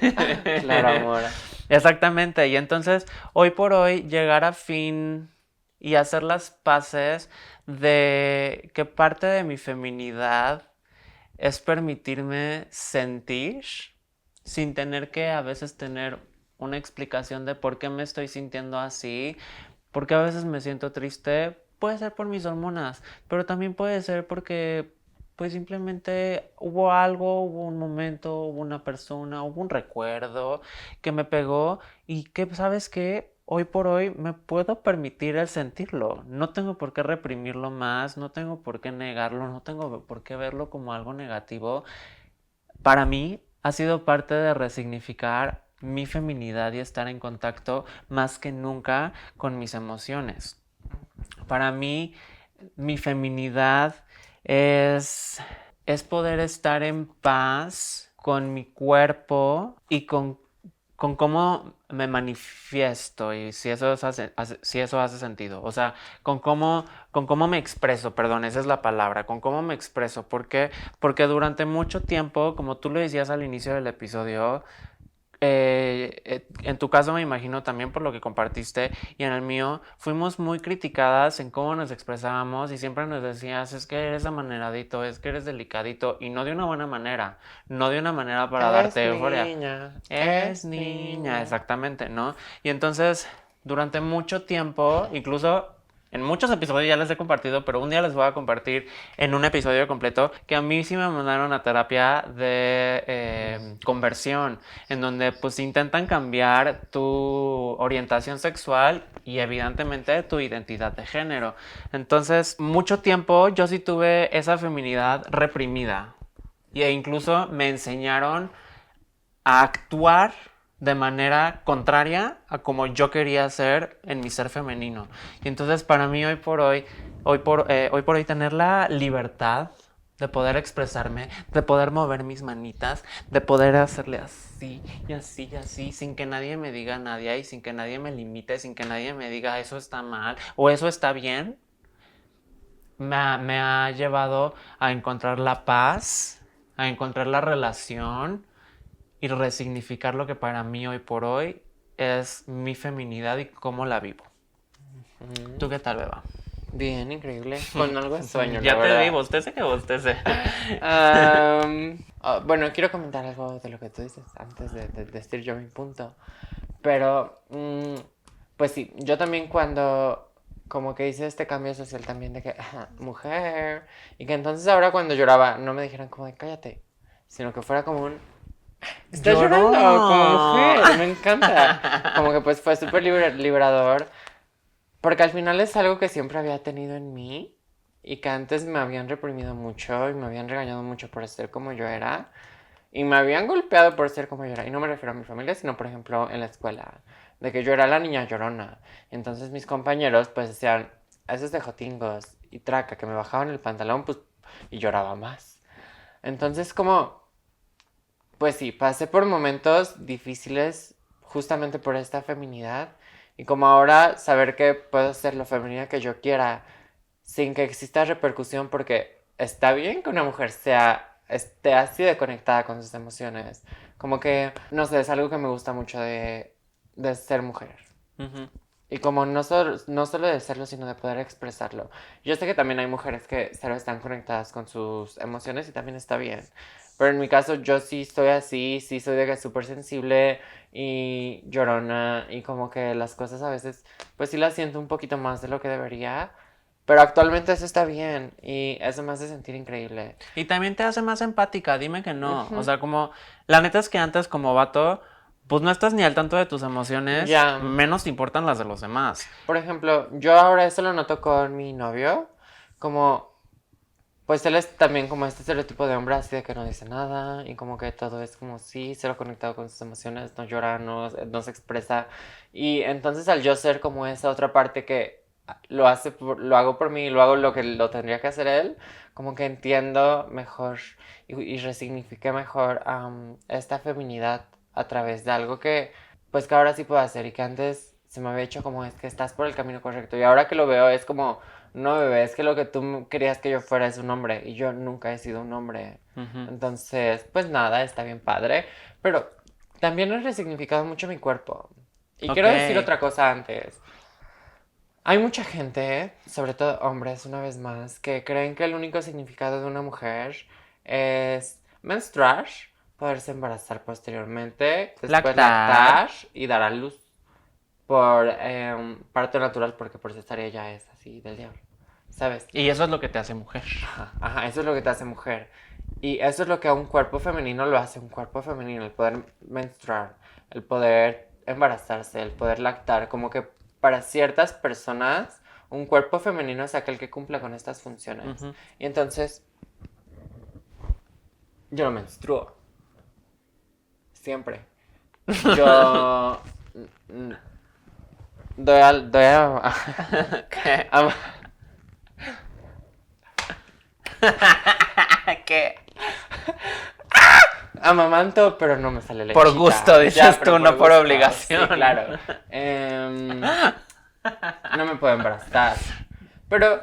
Claro, amor. Exactamente. Y entonces, hoy por hoy, llegar a fin y hacer las paces de que parte de mi feminidad es permitirme sentir sin tener que a veces tener una explicación de por qué me estoy sintiendo así, porque a veces me siento triste, puede ser por mis hormonas, pero también puede ser porque pues simplemente hubo algo, hubo un momento, hubo una persona, hubo un recuerdo que me pegó y que, ¿sabes qué? Hoy por hoy me puedo permitir el sentirlo. No tengo por qué reprimirlo más, no tengo por qué negarlo, no tengo por qué verlo como algo negativo. Para mí ha sido parte de resignificar mi feminidad y estar en contacto más que nunca con mis emociones. Para mí, mi feminidad es poder estar en paz con mi cuerpo y con cómo me manifiesto y si eso si eso hace sentido. O sea, con cómo me expreso, perdón, esa es la palabra, con cómo me expreso. ¿Por qué? Porque durante mucho tiempo, como tú lo decías al inicio del episodio, en tu caso me imagino también por lo que compartiste y en el mío fuimos muy criticadas en cómo nos expresábamos y siempre nos decías es que eres amaneradito, es que eres delicadito y no de una buena manera, no de una manera para Es darte euforia. niña, Es es niña, niña. exactamente, ¿no? Y entonces durante mucho tiempo, incluso en muchos episodios ya les he compartido, pero un día les voy a compartir en un episodio completo que a mí sí me mandaron a terapia de conversión, en donde pues intentan cambiar tu orientación sexual y evidentemente tu identidad de género. Entonces, mucho tiempo yo sí tuve esa feminidad reprimida e incluso me enseñaron a actuar de manera contraria a como yo quería ser en mi ser femenino. Y entonces para mí hoy por hoy tener la libertad de poder expresarme, de poder mover mis manitas, de poder hacerle así y así y así, sin que nadie me diga nadie y sin que nadie me limite, sin que nadie me diga eso está mal o eso está bien, me ha llevado a encontrar la paz, a encontrar la relación y resignificar lo que para mí hoy por hoy es mi feminidad y cómo la vivo. ¿Tú qué tal, Beba? Bien, increíble. Con algo de sueño, la Ya te vi, verdad. bostece que bostece. Bueno, quiero comentar algo de lo que tú dices antes de decir yo mi punto. Pero, pues sí, yo también cuando como que hice este cambio social también de que, ajá, mujer, y que entonces ahora cuando lloraba no me dijeran como de cállate, sino que fuera como un, estás llorando como Lloró. mujer, me encanta. Como que pues fue súper liberador, porque al final es algo que siempre había tenido en mí y que antes me habían reprimido mucho y me habían regañado mucho por ser como yo era. Y me habían golpeado por ser como yo era. Y no me refiero a mi familia, sino por ejemplo en la escuela. De que yo era la niña llorona. Entonces mis compañeros pues decían, esos de jotingos y traca, que me bajaban el pantalón pues y lloraba más. Entonces como, pues sí, pasé por momentos difíciles justamente por esta feminidad. Y como ahora saber que puedo ser lo femenina que yo quiera sin que exista repercusión porque está bien que una mujer esté así de conectada con sus emociones. Como que, no sé, es algo que me gusta mucho de ser mujer. Ujú. Y como no solo de serlo, sino de poder expresarlo. Yo sé que también hay mujeres que solo están conectadas con sus emociones y también está bien. Pero en mi caso yo sí soy así, sí soy de que súper sensible y llorona y como que las cosas a veces pues sí las siento un poquito más de lo que debería. Pero actualmente eso está bien y eso me hace sentir increíble. Y también te hace más empática, dime que no. O Ujú. sea, como, la neta es que antes como vato, pues no estás ni al tanto de tus emociones, Ya, menos te importan las de los demás. por ejemplo, yo ahora eso lo noto con mi novio, como, pues él es también como este estereotipo de hombre así de que no dice nada y como que todo es como sí, cero conectado con sus emociones, no llora, no se expresa. Y entonces al yo ser como esa otra parte que lo hago por mí y lo hago lo que lo tendría que hacer él, como que entiendo mejor y resignifique mejor esta feminidad a través de algo que pues que ahora sí puedo hacer y que antes se me había hecho como es que estás por el camino correcto y ahora que lo veo es como no, bebé, es que lo que tú querías que yo fuera es un hombre y yo nunca he sido un hombre. Ujú. Entonces, pues nada, está bien padre. Pero también he resignificado mucho mi cuerpo. Y Ok. quiero decir otra cosa antes. Hay mucha gente, sobre todo hombres, una vez más, que creen que el único significado de una mujer es menstruar, poderse embarazar posteriormente, después Lactar. lactar y dar a luz por parto natural, porque por cesárea ya es así del diablo. ¿Sabes? Y eso es lo que te hace mujer. Ajá, ajá, eso es lo que te hace mujer. Y eso es lo que a un cuerpo femenino lo hace un cuerpo femenino, el poder menstruar, el poder embarazarse, el poder lactar, como que para ciertas personas un cuerpo femenino es aquel que cumple con estas funciones. Ujú. Y entonces yo no menstruo, siempre. Yo mm, doy a, ¿Qué? a- ¿Qué? amamanto, pero no me sale Por lechita. gusto, dices pero tú, no por gusto. obligación. Sí, claro. No me puedo embarazar. Pero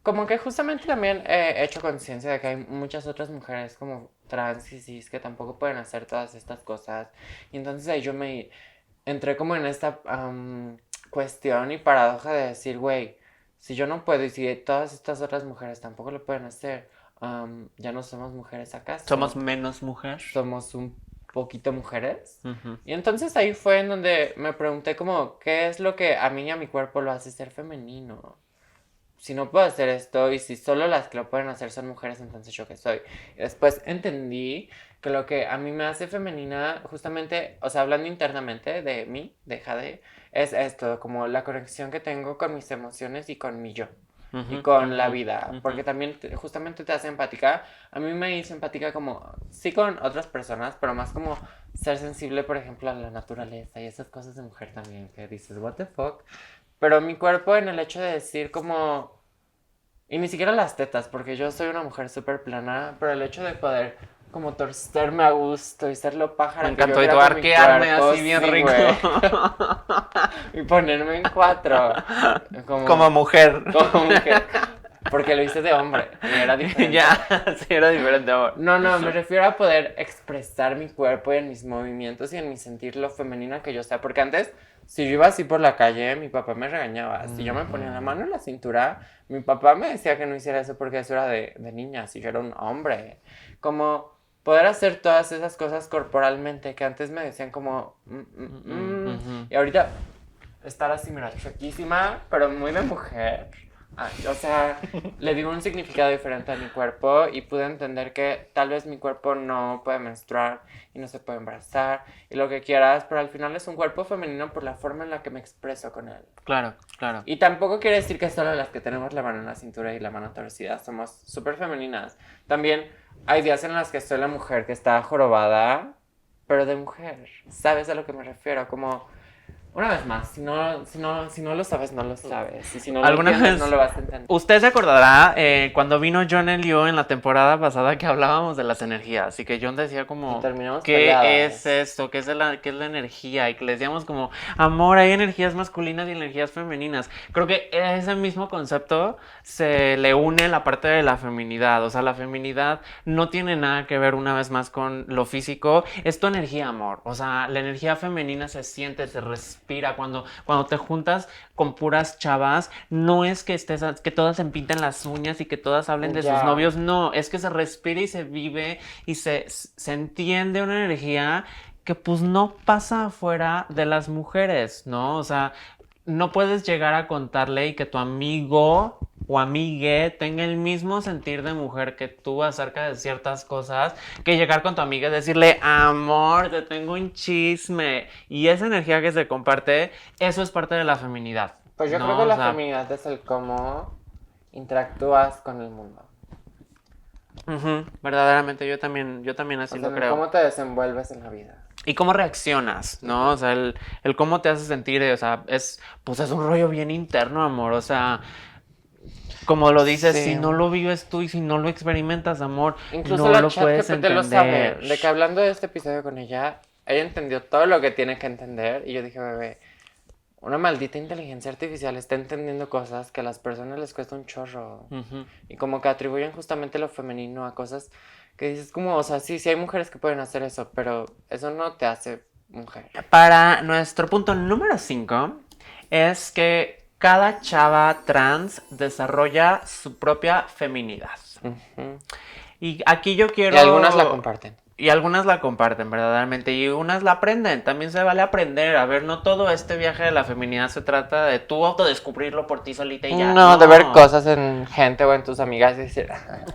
como que justamente también he hecho conciencia de que hay muchas otras mujeres como trans y cis que tampoco pueden hacer todas estas cosas. Y entonces ahí yo me entré como en esta cuestión y paradoja de decir, güey, si yo no puedo y si todas estas otras mujeres tampoco lo pueden hacer, ya no somos mujeres acaso. Somos menos mujer. Somos un poquito mujeres. Ujú. Y entonces ahí fue en donde me pregunté como, ¿qué es lo que a mí y a mi cuerpo lo hace ser femenino? Si no puedo hacer esto y si solo las que lo pueden hacer son mujeres, entonces yo qué soy. Y después entendí que lo que a mí me hace femenina, justamente, o sea, hablando internamente de mí, de Jade, es esto, como la conexión que tengo con mis emociones y con mi yo. Y Ujú, con la ujú, vida, ujú. porque también justamente te hace empática. A mí me hizo empática como, sí con otras personas, pero más como ser sensible, por ejemplo, a la naturaleza y esas cosas de mujer también, que dices, what the fuck. Pero mi cuerpo en el hecho de decir como, y ni siquiera las tetas, porque yo soy una mujer súper plana, pero el hecho de poder como torcerme a gusto y ser lo pájara Me que yo encantó y tú quiera con mi arquearme cuerpo, así bien sí, rico. güey. Y ponerme en cuatro. Como mujer. Como mujer. Porque lo hice de hombre y era diferente. Ya, sí, era diferente, amor. No, me refiero a poder expresar mi cuerpo y en mis movimientos y en mi sentir lo femenina que yo sea. Porque antes, si yo iba así por la calle, mi papá me regañaba. Si yo me ponía la mano en la cintura, mi papá me decía que no hiciera eso porque eso era de niña, si yo era un hombre. Como poder hacer todas esas cosas corporalmente que antes me decían como... Ujú. Y ahorita estar así, mira, chuequísima, pero muy de mujer. O sea, le di un significado diferente a mi cuerpo y pude entender que tal vez mi cuerpo no puede menstruar y no se puede embarazar y lo que quieras, pero al final es un cuerpo femenino por la forma en la que me expreso con él. Claro, claro. Y tampoco quiere decir que solo las que tenemos la mano en la cintura y la mano torcida somos súper femeninas. También hay días en los que soy la mujer que está jorobada, pero de mujer. ¿Sabes a lo que me refiero? Como... Una vez más, si no lo sabes, no lo sabes. Y si no lo ¿Alguna entiendes, vez- no lo vas a entender. Usted se acordará cuando vino John Liu en la temporada pasada que hablábamos de las energías y que John decía como, Y terminamos ¿qué peleadas. es esto? ¿Qué es la energía? Y que le decíamos como, amor, hay energías masculinas y energías femeninas. Creo que a ese mismo concepto se le une la parte de la feminidad. O sea, la feminidad no tiene nada que ver una vez más con lo físico. Es tu energía, amor. O sea, la energía femenina se siente, se respira. Cuando te juntas con puras chavas, no es que que todas se pinten las uñas y que todas hablen de Ya. sus novios, no, es que se respira y se vive y se entiende una energía que pues no pasa afuera de las mujeres, ¿no? O sea, no puedes llegar a contarle y que tu amigo o amigue tenga el mismo sentir de mujer que tú acerca de ciertas cosas, que llegar con tu amiga y decirle, amor, te tengo un chisme. Y esa energía que se comparte, eso es parte de la feminidad. Pues yo ¿no? creo que O la sea, feminidad es el cómo interactúas con el mundo. verdaderamente, yo también así O sea, lo el creo. cómo te desenvuelves en la vida. Y cómo reaccionas, ¿no? O sea, el cómo te hace sentir, o sea, pues es un rollo bien interno, amor. O sea, como lo dices, Sí. si no lo vives tú y si no lo experimentas, amor, Incluso no la lo chat puedes GPT lo sabe. entender. De que hablando de este episodio con ella entendió todo lo que tiene que entender. Y yo dije, bebé, una maldita inteligencia artificial está entendiendo cosas que a las personas les cuesta un chorro. Ujú. Y como que atribuyen justamente lo femenino a cosas que dices como, o sea, sí hay mujeres que pueden hacer eso, pero eso no te hace mujer. Para nuestro punto número 5 es que cada chava trans desarrolla su propia feminidad. Ujú. Y aquí yo quiero... Y algunas la comparten. Y algunas la comparten verdaderamente y unas la aprenden. También se vale aprender. A ver, no todo este viaje de la feminidad se trata de tú autodescubrirlo por ti solita y ya. No, de ver cosas en gente o en tus amigas y decir,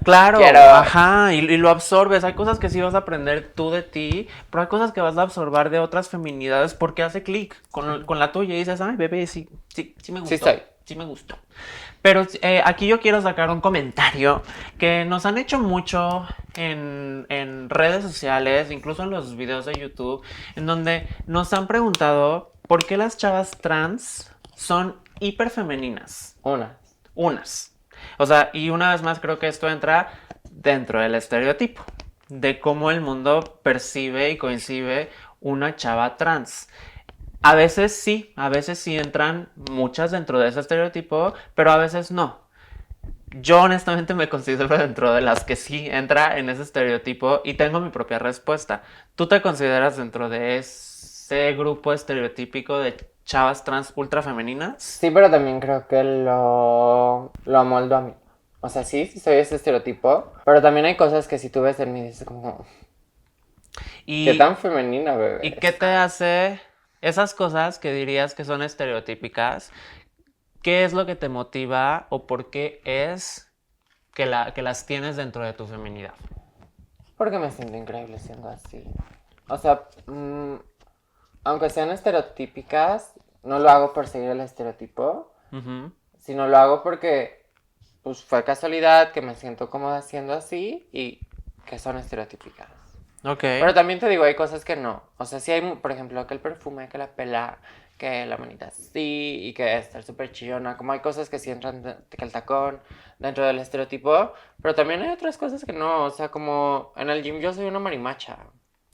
Claro, quiero. ajá, y lo absorbes. Hay cosas que sí vas a aprender tú de ti, pero hay cosas que vas a absorber de otras feminidades porque hace clic con la tuya y dices, ay, bebé, sí me gustó. Sí soy. Sí me gustó. Pero aquí yo quiero sacar un comentario que nos han hecho mucho en redes sociales, incluso en los videos de YouTube, en donde nos han preguntado por qué las chavas trans son hiperfemeninas. Unas. O sea, y una vez más creo que esto entra dentro del estereotipo de cómo el mundo percibe y concibe una chava trans. A veces sí entran muchas dentro de ese estereotipo, pero a veces no. Yo honestamente me considero dentro de las que sí entra en ese estereotipo y tengo mi propia respuesta. ¿Tú te consideras dentro de ese grupo estereotípico de chavas trans ultra femeninas? Sí, pero también creo que lo amoldo a mí. O sea, sí soy ese estereotipo, pero también hay cosas que si tú ves en mí dices como, ¿qué tan femenina, bebé? ¿Y qué te hace esas cosas que dirías que son estereotípicas? ¿Qué es lo que te motiva o por qué es que las tienes dentro de tu feminidad? Porque me siento increíble siendo así. O sea, aunque sean estereotípicas, no lo hago por seguir el estereotipo, sino lo hago porque pues fue casualidad que me siento cómoda siendo así y que son estereotípicas. Ok. Pero también te digo, hay cosas que no. O sea, sí hay, por ejemplo, que el perfume, que la pela, que la manita así y que estar súper chillona. Como hay cosas que sí entran, que el tacón dentro del estereotipo, pero también hay otras cosas que no. O sea, como en el gym yo soy una marimacha.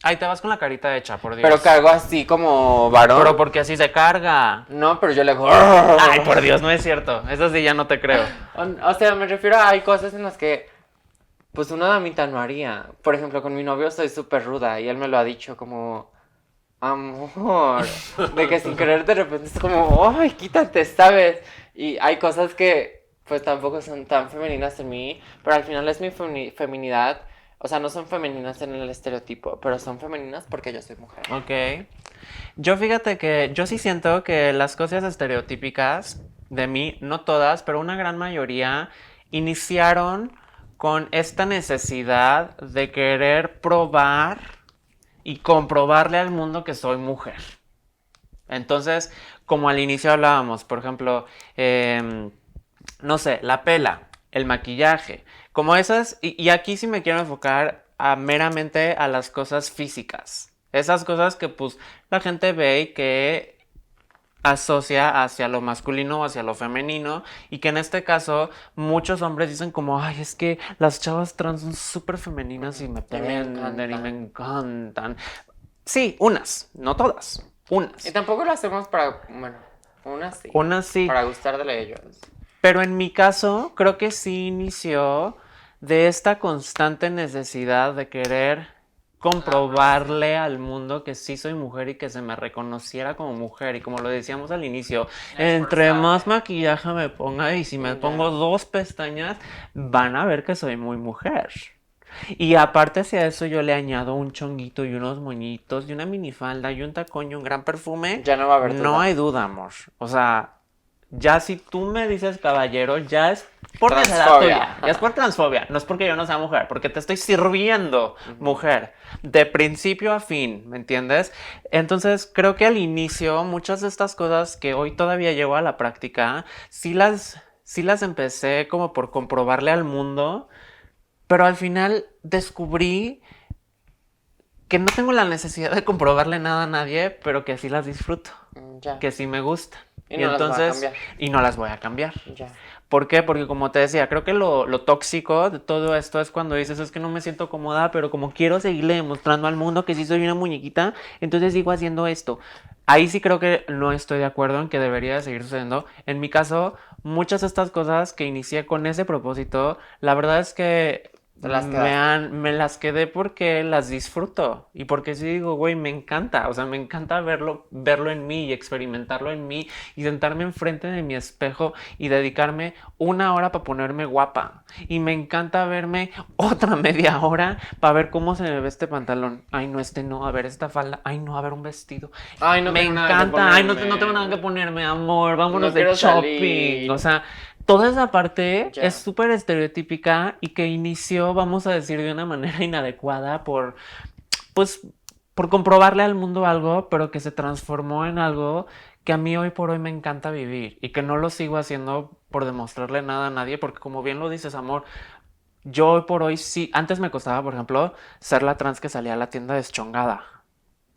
Ahí te vas con la carita hecha, por Dios. Pero cargo así como varón. Pero porque así se carga. No, pero yo le hago... Ay, por Dios, no es cierto. Eso sí ya no te creo. O sea, me refiero a hay cosas en las que pues una damita no haría. Por ejemplo, con mi novio soy súper ruda y él me lo ha dicho como, amor, de que sin querer de repente es como, ay, quítate, ¿sabes? Y hay cosas que pues tampoco son tan femeninas en mí, pero al final es mi feminidad. O sea, no son femeninas en el estereotipo, pero son femeninas porque yo soy mujer. Ok. Yo fíjate que yo sí siento que las cosas estereotípicas de mí, no todas, pero una gran mayoría, iniciaron con esta necesidad de querer probar y comprobarle al mundo que soy mujer. Entonces, como al inicio hablábamos, por ejemplo, no sé, la pela, el maquillaje, como esas, y aquí sí me quiero enfocar meramente a las cosas físicas. Esas cosas que pues la gente ve y que asocia hacia lo masculino o hacia lo femenino y que en este caso muchos hombres dicen como, ay, es que las chavas trans son súper femeninas y me prenden y me encantan. Sí, unas, no todas, unas. Y tampoco lo hacemos para, bueno, unas sí. Unas sí. Para gustarle a ellos. Pero en mi caso, creo que sí inició de esta constante necesidad de querer comprobarle al mundo que sí soy mujer y que se me reconociera como mujer. Y como lo decíamos al inicio, entre más maquillaje me ponga y si me pongo 2 pestañas, van a ver que soy muy mujer. Y aparte si a eso yo le añado un chonguito y unos moñitos y una minifalda y un tacón y un gran perfume, ya no va a haber duda. No hay duda, amor. O sea, ya si tú me dices caballero, ya es por necesidad tuya. Ya es por transfobia. No es porque yo no sea mujer, porque te estoy sirviendo mujer. De principio a fin, ¿me entiendes? Entonces, creo que al inicio, muchas de estas cosas que hoy todavía llevo a la práctica, sí las empecé como por comprobarle al mundo, pero al final descubrí que no tengo la necesidad de comprobarle nada a nadie, pero que sí las disfruto. Ya. Que sí me gusta. Y no entonces, y no las voy a cambiar. Ya. ¿Por qué? Porque como te decía, creo que lo tóxico de todo esto es cuando dices, es que no me siento cómoda, pero como quiero seguirle demostrando al mundo que sí soy una muñequita, entonces sigo haciendo esto. Ahí sí creo que no estoy de acuerdo en que debería de seguir sucediendo. En mi caso, muchas de estas cosas que inicié con ese propósito, la verdad es que me las quedé porque las disfruto y porque sí digo, güey, me encanta, o sea, me encanta verlo en mí y experimentarlo en mí y sentarme enfrente de mi espejo y dedicarme 1 hora para ponerme guapa y me encanta verme otra media hora para ver cómo se me ve este pantalón, ay no, este no, a ver esta falda, ay no, a ver un vestido, ay no, me encanta, ay no tengo nada que ponerme, amor, vámonos de shopping, o sea, toda esa parte es súper estereotípica y que inició, vamos a decir, de una manera inadecuada por comprobarle al mundo algo, pero que se transformó en algo que a mí hoy por hoy me encanta vivir y que no lo sigo haciendo por demostrarle nada a nadie, porque como bien lo dices, amor, yo hoy por hoy sí, antes me costaba, por ejemplo, ser la trans que salía a la tienda deschongada.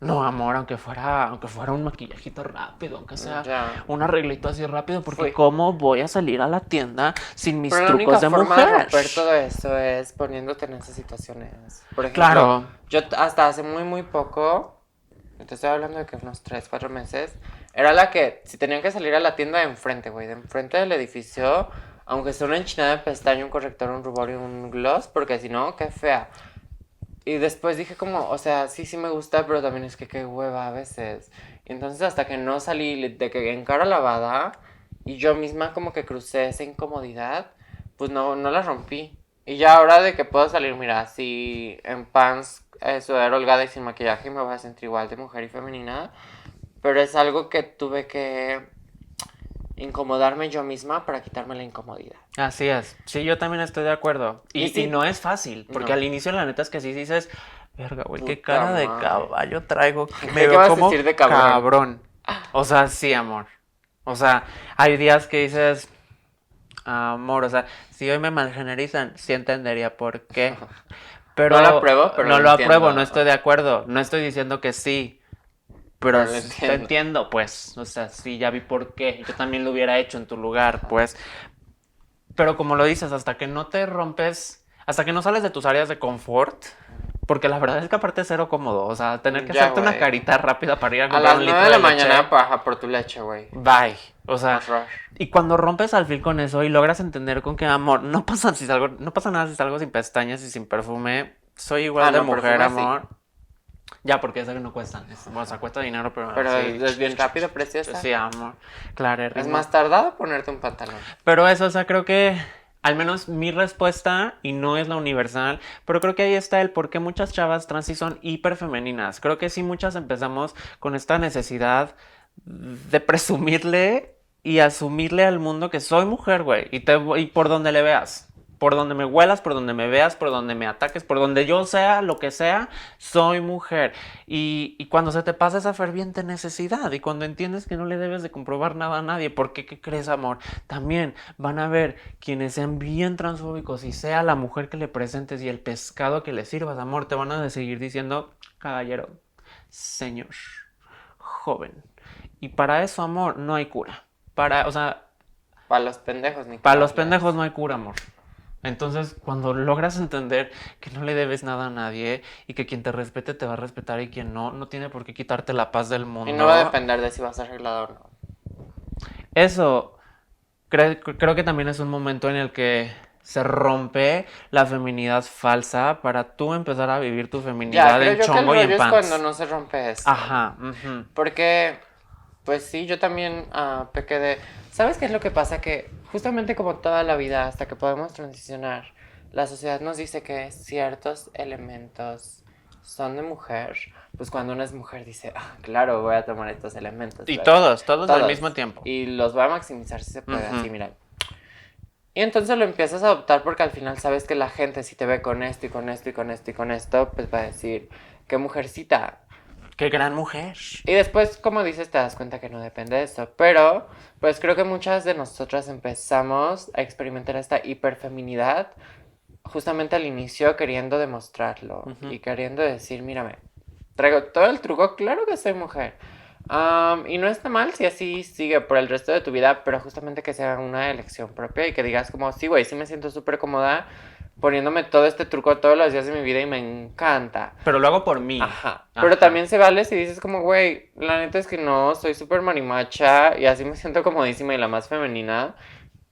No, amor, aunque fuera un maquillajito rápido, aunque sea Ya, un arreglito así rápido, porque fui. ¿cómo voy a salir a la tienda sin mis Pero la trucos única de forma de mujer? romper todo eso es poniéndote en esas situaciones. Por ejemplo, Claro, yo hasta hace muy, muy poco, te estoy hablando de que unos 3 4 meses, era la que, si tenían que salir a la tienda de enfrente, güey, de enfrente del edificio, aunque sea una enchinada de pestaña, un corrector, un rubor y un gloss, porque si no, qué fea. Y después dije como, o sea, sí, sí me gusta, pero también es que qué hueva a veces. Y entonces hasta que no salí de que en cara lavada y yo misma como que crucé esa incomodidad, pues no la rompí. Y ya ahora de que puedo salir, mira, así en pants, sudadera holgada y sin maquillaje me voy a sentir igual de mujer y femenina. Pero es algo que tuve que incomodarme yo misma para quitarme la incomodidad. así es. Sí, yo también estoy de acuerdo. Y Y sí, no es fácil, porque no, al inicio la neta es que sí dices, verga, güey, qué puta cara de madre. caballo traigo. Me ¿Qué veo vas a como decir de cabrón? cabrón. O sea, sí, amor. O sea, hay días que dices, amor, o sea, si hoy me malgenerizan, sí entendería por qué. No la Pero apruebo, pero no lo lo apruebo, no entiendo. estoy de acuerdo. No estoy diciendo que sí, pero Pero lo te entiendo. entiendo, pues. O sea, sí, ya vi por qué. Yo también lo hubiera hecho en tu lugar, pues. Pero como lo dices, hasta que no te rompes, hasta que no sales de tus áreas de confort, porque la verdad es que aparte es cero cómodo. O sea, tener que Ya, hacerte una güey. carita rápida para ir a A comprar las un 9 litro de de la mañana leche. baja por tu leche, güey. Bye. O sea, Horror. y cuando rompes al fin con eso y logras entender con que, amor, no pasa nada si salgo sin pestañas y sin perfume, soy Ah, igual de no, mujer, perfume sí. amor. Ya, porque eso que no cuesta. O sea, cuesta dinero, pero Pero sí. es bien rápido, preciosa. Sí, amor. Es Clarérrimo. más tardado ponerte un pantalón. Pero eso, o sea, creo que al menos mi respuesta, y no es la universal, pero creo que ahí está el por qué muchas chavas trans sí son hiper femeninas. Creo que sí muchas empezamos con esta necesidad de presumirle y asumirle al mundo que soy mujer, güey. Y por donde le veas. Por donde me huelas, por donde me veas, por donde me ataques, por donde yo sea, lo que sea, soy mujer. Y cuando se te pasa esa ferviente necesidad y cuando entiendes que no le debes de comprobar nada a nadie, porque ¿qué crees, amor? También van a ver quienes sean bien transfóbicos y sea la mujer que le presentes y el pescado que le sirvas, amor, te van a seguir diciendo, caballero, señor, joven. Y para eso, amor, no hay cura. O sea, Para los pendejos ni que para los hablas. pendejos no hay cura, amor. Entonces, cuando logras entender que no le debes nada a nadie y que quien te respete te va a respetar y quien no, no tiene por qué quitarte la paz del Y no va a mundo. depender de si vas arreglado o no. Eso, creo que también es un momento en el que se rompe la feminidad falsa para tú empezar a vivir tu Ya, feminidad creo en yo que el chongo y en rollo es cuando pants. no se rompe eso. Ajá, ujú. Porque, pues sí, yo también pequé de... ¿Sabes qué es lo que pasa? Que justamente como toda la vida, hasta que podemos transicionar, la sociedad nos dice que ciertos elementos son de mujer. Pues cuando una es mujer dice, ah, claro, voy a tomar estos elementos. Y Luego, todos al mismo tiempo. Y los voy a maximizar si se puede, Ujú. así, mira. Y entonces lo empiezas a adoptar porque al final sabes que la gente si te ve con esto y con esto y con esto y con esto, pues va a decir, qué mujercita. ¡Qué gran mujer! Y después, como dices, te das cuenta que no depende de eso. Pero, pues creo que muchas de nosotras empezamos a experimentar esta hiperfeminidad justamente al inicio queriendo demostrarlo Ujú. y queriendo decir, mírame, traigo todo el truco, claro que soy mujer. Y no está mal si así sigue por el resto de tu vida, pero justamente que sea una elección propia y que digas como, sí, güey, sí me siento súper cómoda poniéndome todo este truco todos los días de mi vida y me encanta. Pero lo hago por mí. Ajá. Ajá. Pero también se vale si dices como, güey, la neta es que no, soy súper marimacha y así me siento comodísima y la más femenina.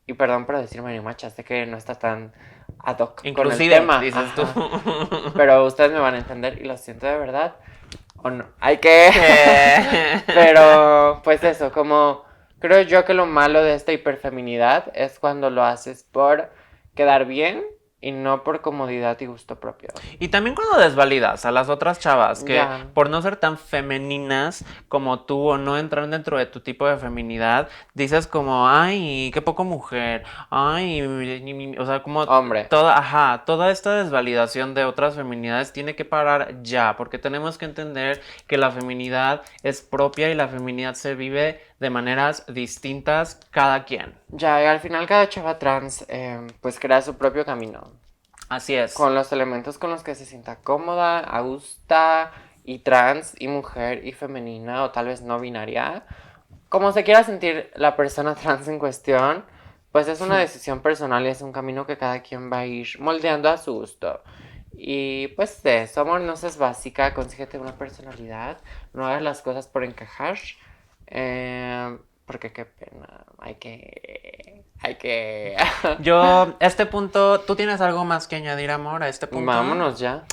Y perdón por decir marimacha, sé que no está tan ad hoc con el Inclusive, tema. dices tú. Ajá. Pero ustedes me van a entender y lo siento de verdad. O no. Hay que... ¿Qué? Pero, pues eso, como... Creo yo que lo malo de esta hiperfeminidad es cuando lo haces por quedar bien y no por comodidad y gusto propio. Y también cuando desvalidas a las otras chavas que Ya. por no ser tan femeninas como tú o no entrar dentro de tu tipo de feminidad, dices como, ay, qué poco mujer, ay, o sea, como Hombre. toda esta desvalidación de otras feminidades tiene que parar ya, porque tenemos que entender que la feminidad es propia y la feminidad se vive de maneras distintas cada quien. Ya, y al final cada chava trans pues crea su propio camino. Así es. con los elementos con los que se sienta cómoda, a gusta, y trans, y mujer, y femenina, o tal vez no binaria. Como se quiera sentir la persona trans en cuestión, pues es una decisión personal y es un camino que cada quien va a ir moldeando a su gusto. Y pues eso, amor, no seas básica, consíguete una personalidad, no hagas las cosas por encajar, porque qué pena, hay que... Yo, este punto, ¿tú tienes algo más que añadir, amor, a este punto? Vámonos ya.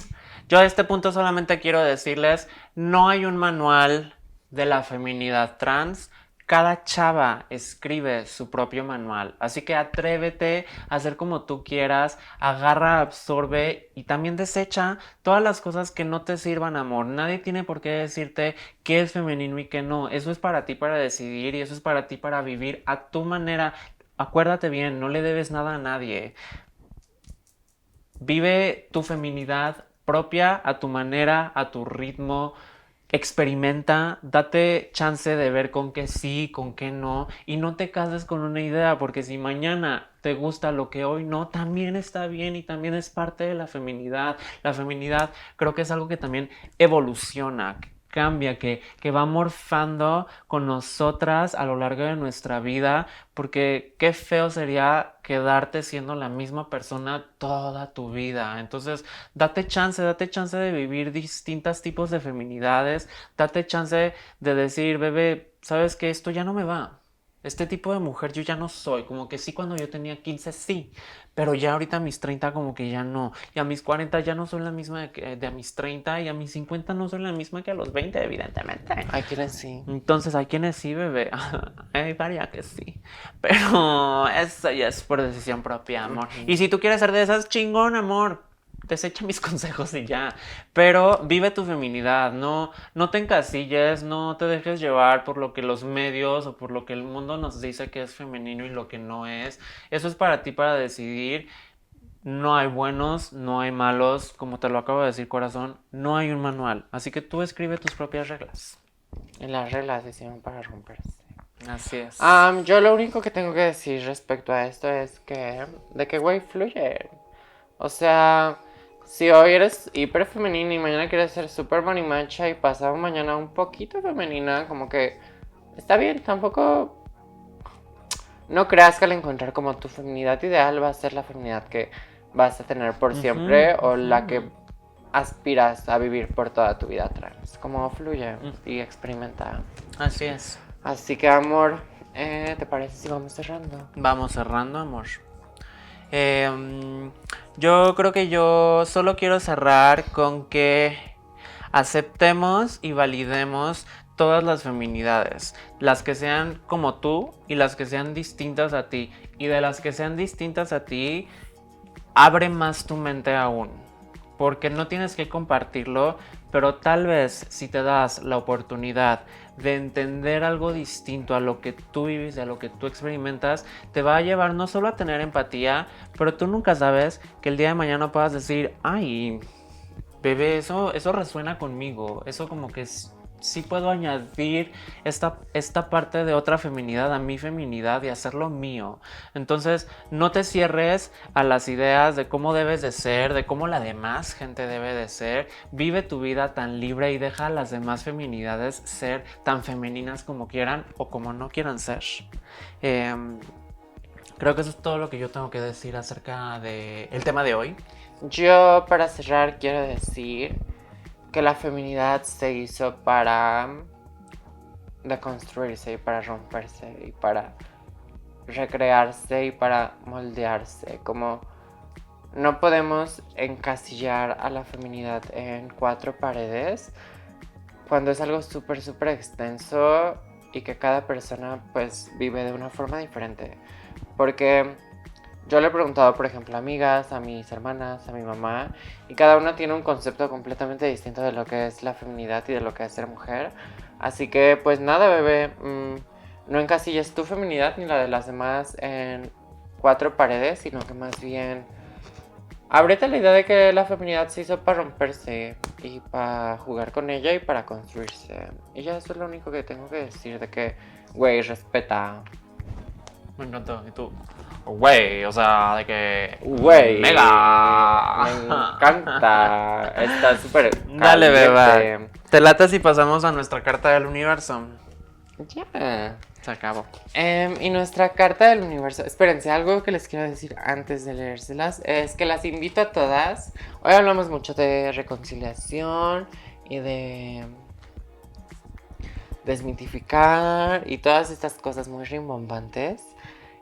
Yo a este punto solamente quiero decirles, no hay un manual de la feminidad trans. Cada chava escribe su propio manual, así que atrévete a hacer como tú quieras, agarra, absorbe y también desecha todas las cosas que no te sirvan, amor. Nadie tiene por qué decirte qué es femenino y qué no. Eso es para ti para decidir y eso es para ti para vivir a tu manera. Acuérdate bien, no le debes nada a nadie. Vive tu feminidad propia a tu manera, a tu ritmo. Experimenta, date chance de ver con qué sí, con qué no, y no te cases con una idea, porque si mañana te gusta lo que hoy no, también está bien y también es parte de la feminidad. La feminidad creo que es algo que también evoluciona, que cambia, que va morfando con nosotras a lo largo de nuestra vida, porque qué feo sería quedarte siendo la misma persona toda tu vida. Entonces, date chance de vivir distintos tipos de feminidades, date chance de decir, bebé, ¿sabes qué? Esto ya no me va. Este tipo de mujer yo ya no soy, como que sí cuando yo tenía 15 sí, pero ya ahorita a mis 30 como que ya no, y a mis 40 ya no soy la misma de a mis 30 y a mis 50 no soy la misma que a los 20 evidentemente. Hay quienes sí. Entonces hay quienes sí, bebé, hay varias que sí, pero eso ya es por decisión propia, amor. Y si tú quieres ser de esas, chingón, amor, desecha mis consejos y ya. Pero vive tu feminidad, no te encasilles, no te dejes llevar por lo que los medios o por lo que el mundo nos dice que es femenino y lo que no es. Eso es para ti para decidir. No hay buenos, no hay malos, como te lo acabo de decir, corazón, no hay un manual. Así que tú escribe tus propias reglas. Y las reglas se hicieron para romperse. Así es. Yo lo único que tengo que decir respecto a esto es que, de que, güey, fluye. O sea, si hoy eres hiper femenina y mañana quieres ser super manimacha y pasado mañana un poquito femenina, como que está bien, tampoco no creas que al encontrar como tu feminidad ideal va a ser la feminidad que vas a tener por siempre o la que aspiras a vivir por toda tu vida trans. Como fluye y experimenta. Así es. Así que, amor, ¿te parece si vamos cerrando? Vamos cerrando, amor. Yo creo que yo solo quiero cerrar con que aceptemos y validemos todas las feminidades, las que sean como tú y las que sean distintas a ti. Y de las que sean distintas a ti, abre más tu mente aún, porque no tienes que compartirlo, pero tal vez si te das la oportunidad de entender algo distinto a lo que tú vives, a lo que tú experimentas, te va a llevar no solo a tener empatía, pero tú nunca sabes que el día de mañana puedas decir, ay, bebé, eso resuena conmigo, eso como que sí puedo añadir esta parte de otra feminidad a mi feminidad y hacerlo mío. Entonces, no te cierres a las ideas de cómo debes de ser, de cómo la demás gente debe de ser. Vive tu vida tan libre y deja a las demás feminidades ser tan femeninas como quieran o como no quieran ser. Creo que eso es todo lo que yo tengo que decir acerca del tema de hoy. Yo, para cerrar, quiero decir que la feminidad se hizo para deconstruirse y para romperse y para recrearse y para moldearse. Como no podemos encasillar a la feminidad en 4 paredes cuando es algo súper, súper extenso y que cada persona pues vive de una forma diferente. Porque yo le he preguntado, por ejemplo, a amigas, a mis hermanas, a mi mamá, y cada una tiene un concepto completamente distinto de lo que es la feminidad y de lo que es ser mujer. Así que, pues nada, bebé, no encasilles tu feminidad ni la de las demás en 4 paredes, sino que más bien ábrete la idea de que la feminidad se hizo para romperse y para jugar con ella y para construirse. Y ya eso es lo único que tengo que decir, de que, güey, respeta. Me encantó. ¿Y tú? Güey, o sea, de que... Güey, ¡Mega! me encanta. Está súper Dale, beba. caliente. ¿Te lata si pasamos a nuestra carta del universo? Ya. Se acabó. Y nuestra carta del universo. Espérense, algo que les quiero decir antes de leérselas es que las invito a todas. Hoy hablamos mucho de reconciliación y de desmitificar y todas estas cosas muy rimbombantes.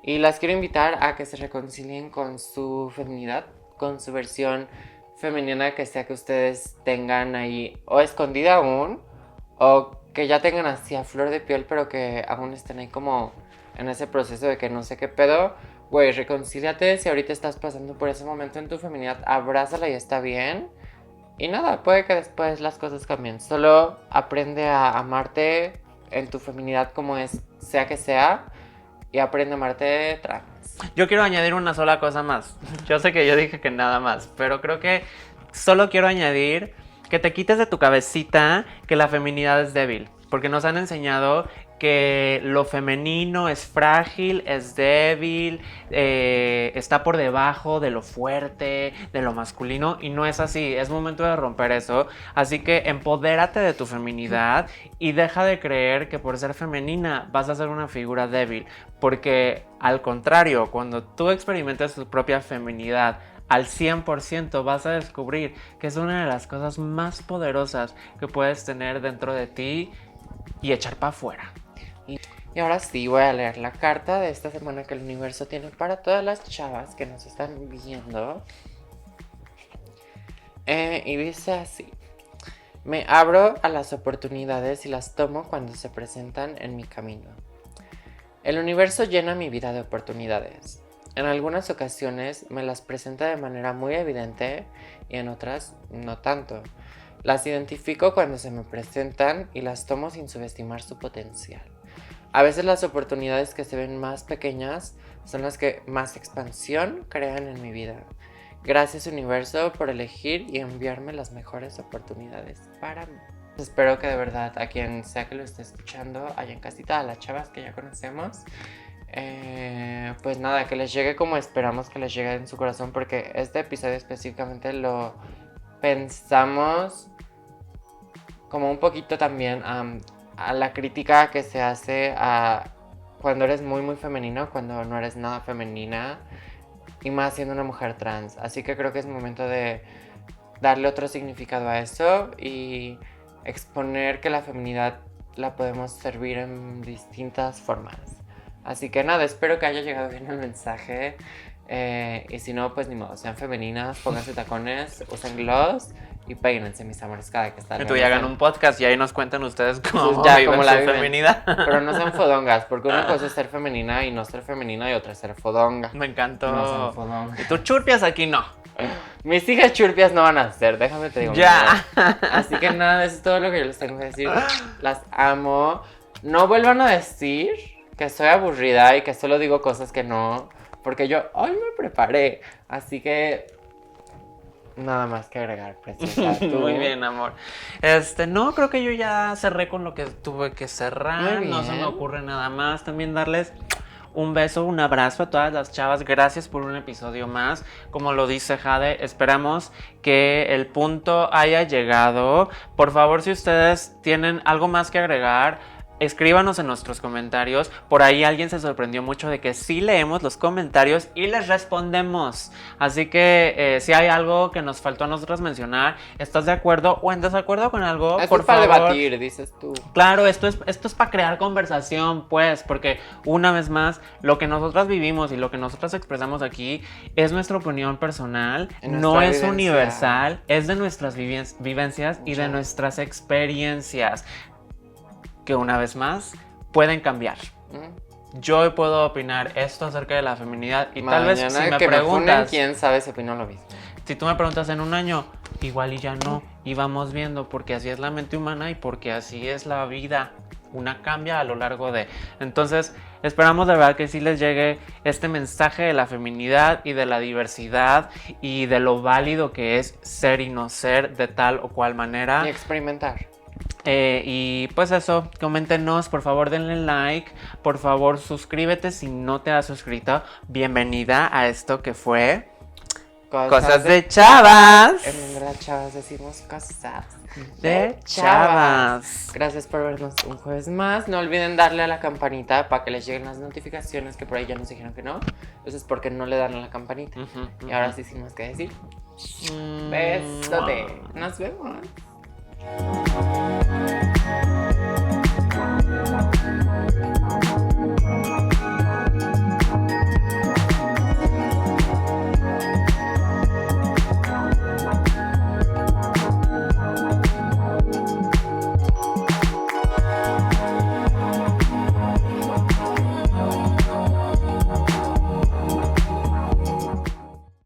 Y las quiero invitar a que se reconcilien con su feminidad, con su versión femenina que sea que ustedes tengan ahí o escondida aún, o que ya tengan así a flor de piel, pero que aún estén ahí como en ese proceso de que no sé qué pedo. Güey, reconcíliate. Si ahorita estás pasando por ese momento en tu feminidad, abrázala y está bien. Y nada, puede que después las cosas cambien. Solo aprende a amarte en tu feminidad como es, sea que sea. Y aprende a amarte trans. Yo quiero añadir una sola cosa más. Yo sé que yo dije que nada más, pero creo que solo quiero añadir que te quites de tu cabecita que la feminidad es débil. Porque nos han enseñado que lo femenino es frágil, es débil, está por debajo de lo fuerte, de lo masculino, y no es así. Es momento de romper eso. Así que empodérate de tu feminidad y deja de creer que por ser femenina vas a ser una figura débil. Porque al contrario, cuando tú experimentas tu propia feminidad al 100%, vas a descubrir que es una de las cosas más poderosas que puedes tener dentro de ti y echar para afuera. Y ahora sí voy a leer la carta de esta semana que el universo tiene para todas las chavas que nos están viendo. Y dice así: me abro a las oportunidades y las tomo cuando se presentan en mi camino. El universo llena mi vida de oportunidades. En algunas ocasiones me las presenta de manera muy evidente y en otras no tanto. Las identifico cuando se me presentan y las tomo sin subestimar su potencial. A veces las oportunidades que se ven más pequeñas son las que más expansión crean en mi vida. Gracias, universo, por elegir y enviarme las mejores oportunidades para mí. Espero que de verdad a quien sea que lo esté escuchando, allá en casita, a las chavas que ya conocemos, pues nada, que les llegue como esperamos que les llegue en su corazón, porque este episodio específicamente lo pensamos como un poquito también a la crítica que se hace a cuando eres muy muy femenino, cuando no eres nada femenina, y más siendo una mujer trans. Así que creo que es momento de darle otro significado a eso y exponer que la feminidad la podemos servir en distintas formas. Así que nada, espero que haya llegado bien el mensaje. Y si no, pues ni modo, sean femeninas, pónganse tacones, usen gloss y peínense, mis amores, cada que están. Y tú ya hagan un podcast y ahí nos cuentan ustedes cómo ya, viven como su la viven. feminidad. Pero no sean fodongas, porque una cosa es ser femenina y no ser femenina, y otra es ser fodonga. Me encantó. No sean fodongas. Y tú churpias aquí no. Mis hijas churpias no van a ser, déjame te digo. Ya. Así que nada, eso es todo lo que yo les tengo que decir. Las amo. No vuelvan a decir que soy aburrida y que solo digo cosas que no, porque yo hoy me preparé. Así que nada más que agregar, preciosa. ¿Tú? Muy bien, amor. No, creo que yo ya cerré con lo que tuve que cerrar. Muy No se me bien. ocurre nada más. También darles un beso, un abrazo a todas las chavas. Gracias por un episodio más. Como lo dice Jade, esperamos que el punto haya llegado. Por favor, si ustedes tienen algo más que agregar, escríbanos en nuestros comentarios. Por ahí alguien se sorprendió mucho de que sí leemos los comentarios y les respondemos. Así que si hay algo que nos faltó a nosotros mencionar, ¿estás de acuerdo o en desacuerdo con algo? Esto por es para favor, debatir, dices tú. Claro, esto es para crear conversación, pues, porque una vez más, lo que nosotras vivimos y lo que nosotras expresamos aquí es nuestra opinión personal, no es vivencia. universal, es de nuestras vivencias y de Muchas. nuestras experiencias, que una vez más pueden cambiar. Yo puedo opinar esto acerca de la feminidad y tal vez si me que preguntas, quién sabe si opino lo mismo. si tú me preguntas en un año, igual y ya no, y vamos viendo, porque así es la mente humana y porque así es la vida, una cambia a lo largo de. Entonces, esperamos de verdad que sí les llegue este mensaje de la feminidad y de la diversidad y de lo válido que es ser y no ser de tal o cual manera. Y experimentar. Y pues eso, coméntenos, por favor denle like, por favor suscríbete si no te has suscrito. Bienvenida a esto que fue Cosas de Chavas. En verdad, chavas, decimos cosas De Chavas. Gracias por vernos un jueves más. No olviden darle a la campanita para que les lleguen las notificaciones, que por ahí ya nos dijeron que no. Eso es porque no le dan a la campanita. Y ahora sí, sin más que decir. Besote. Nos vemos.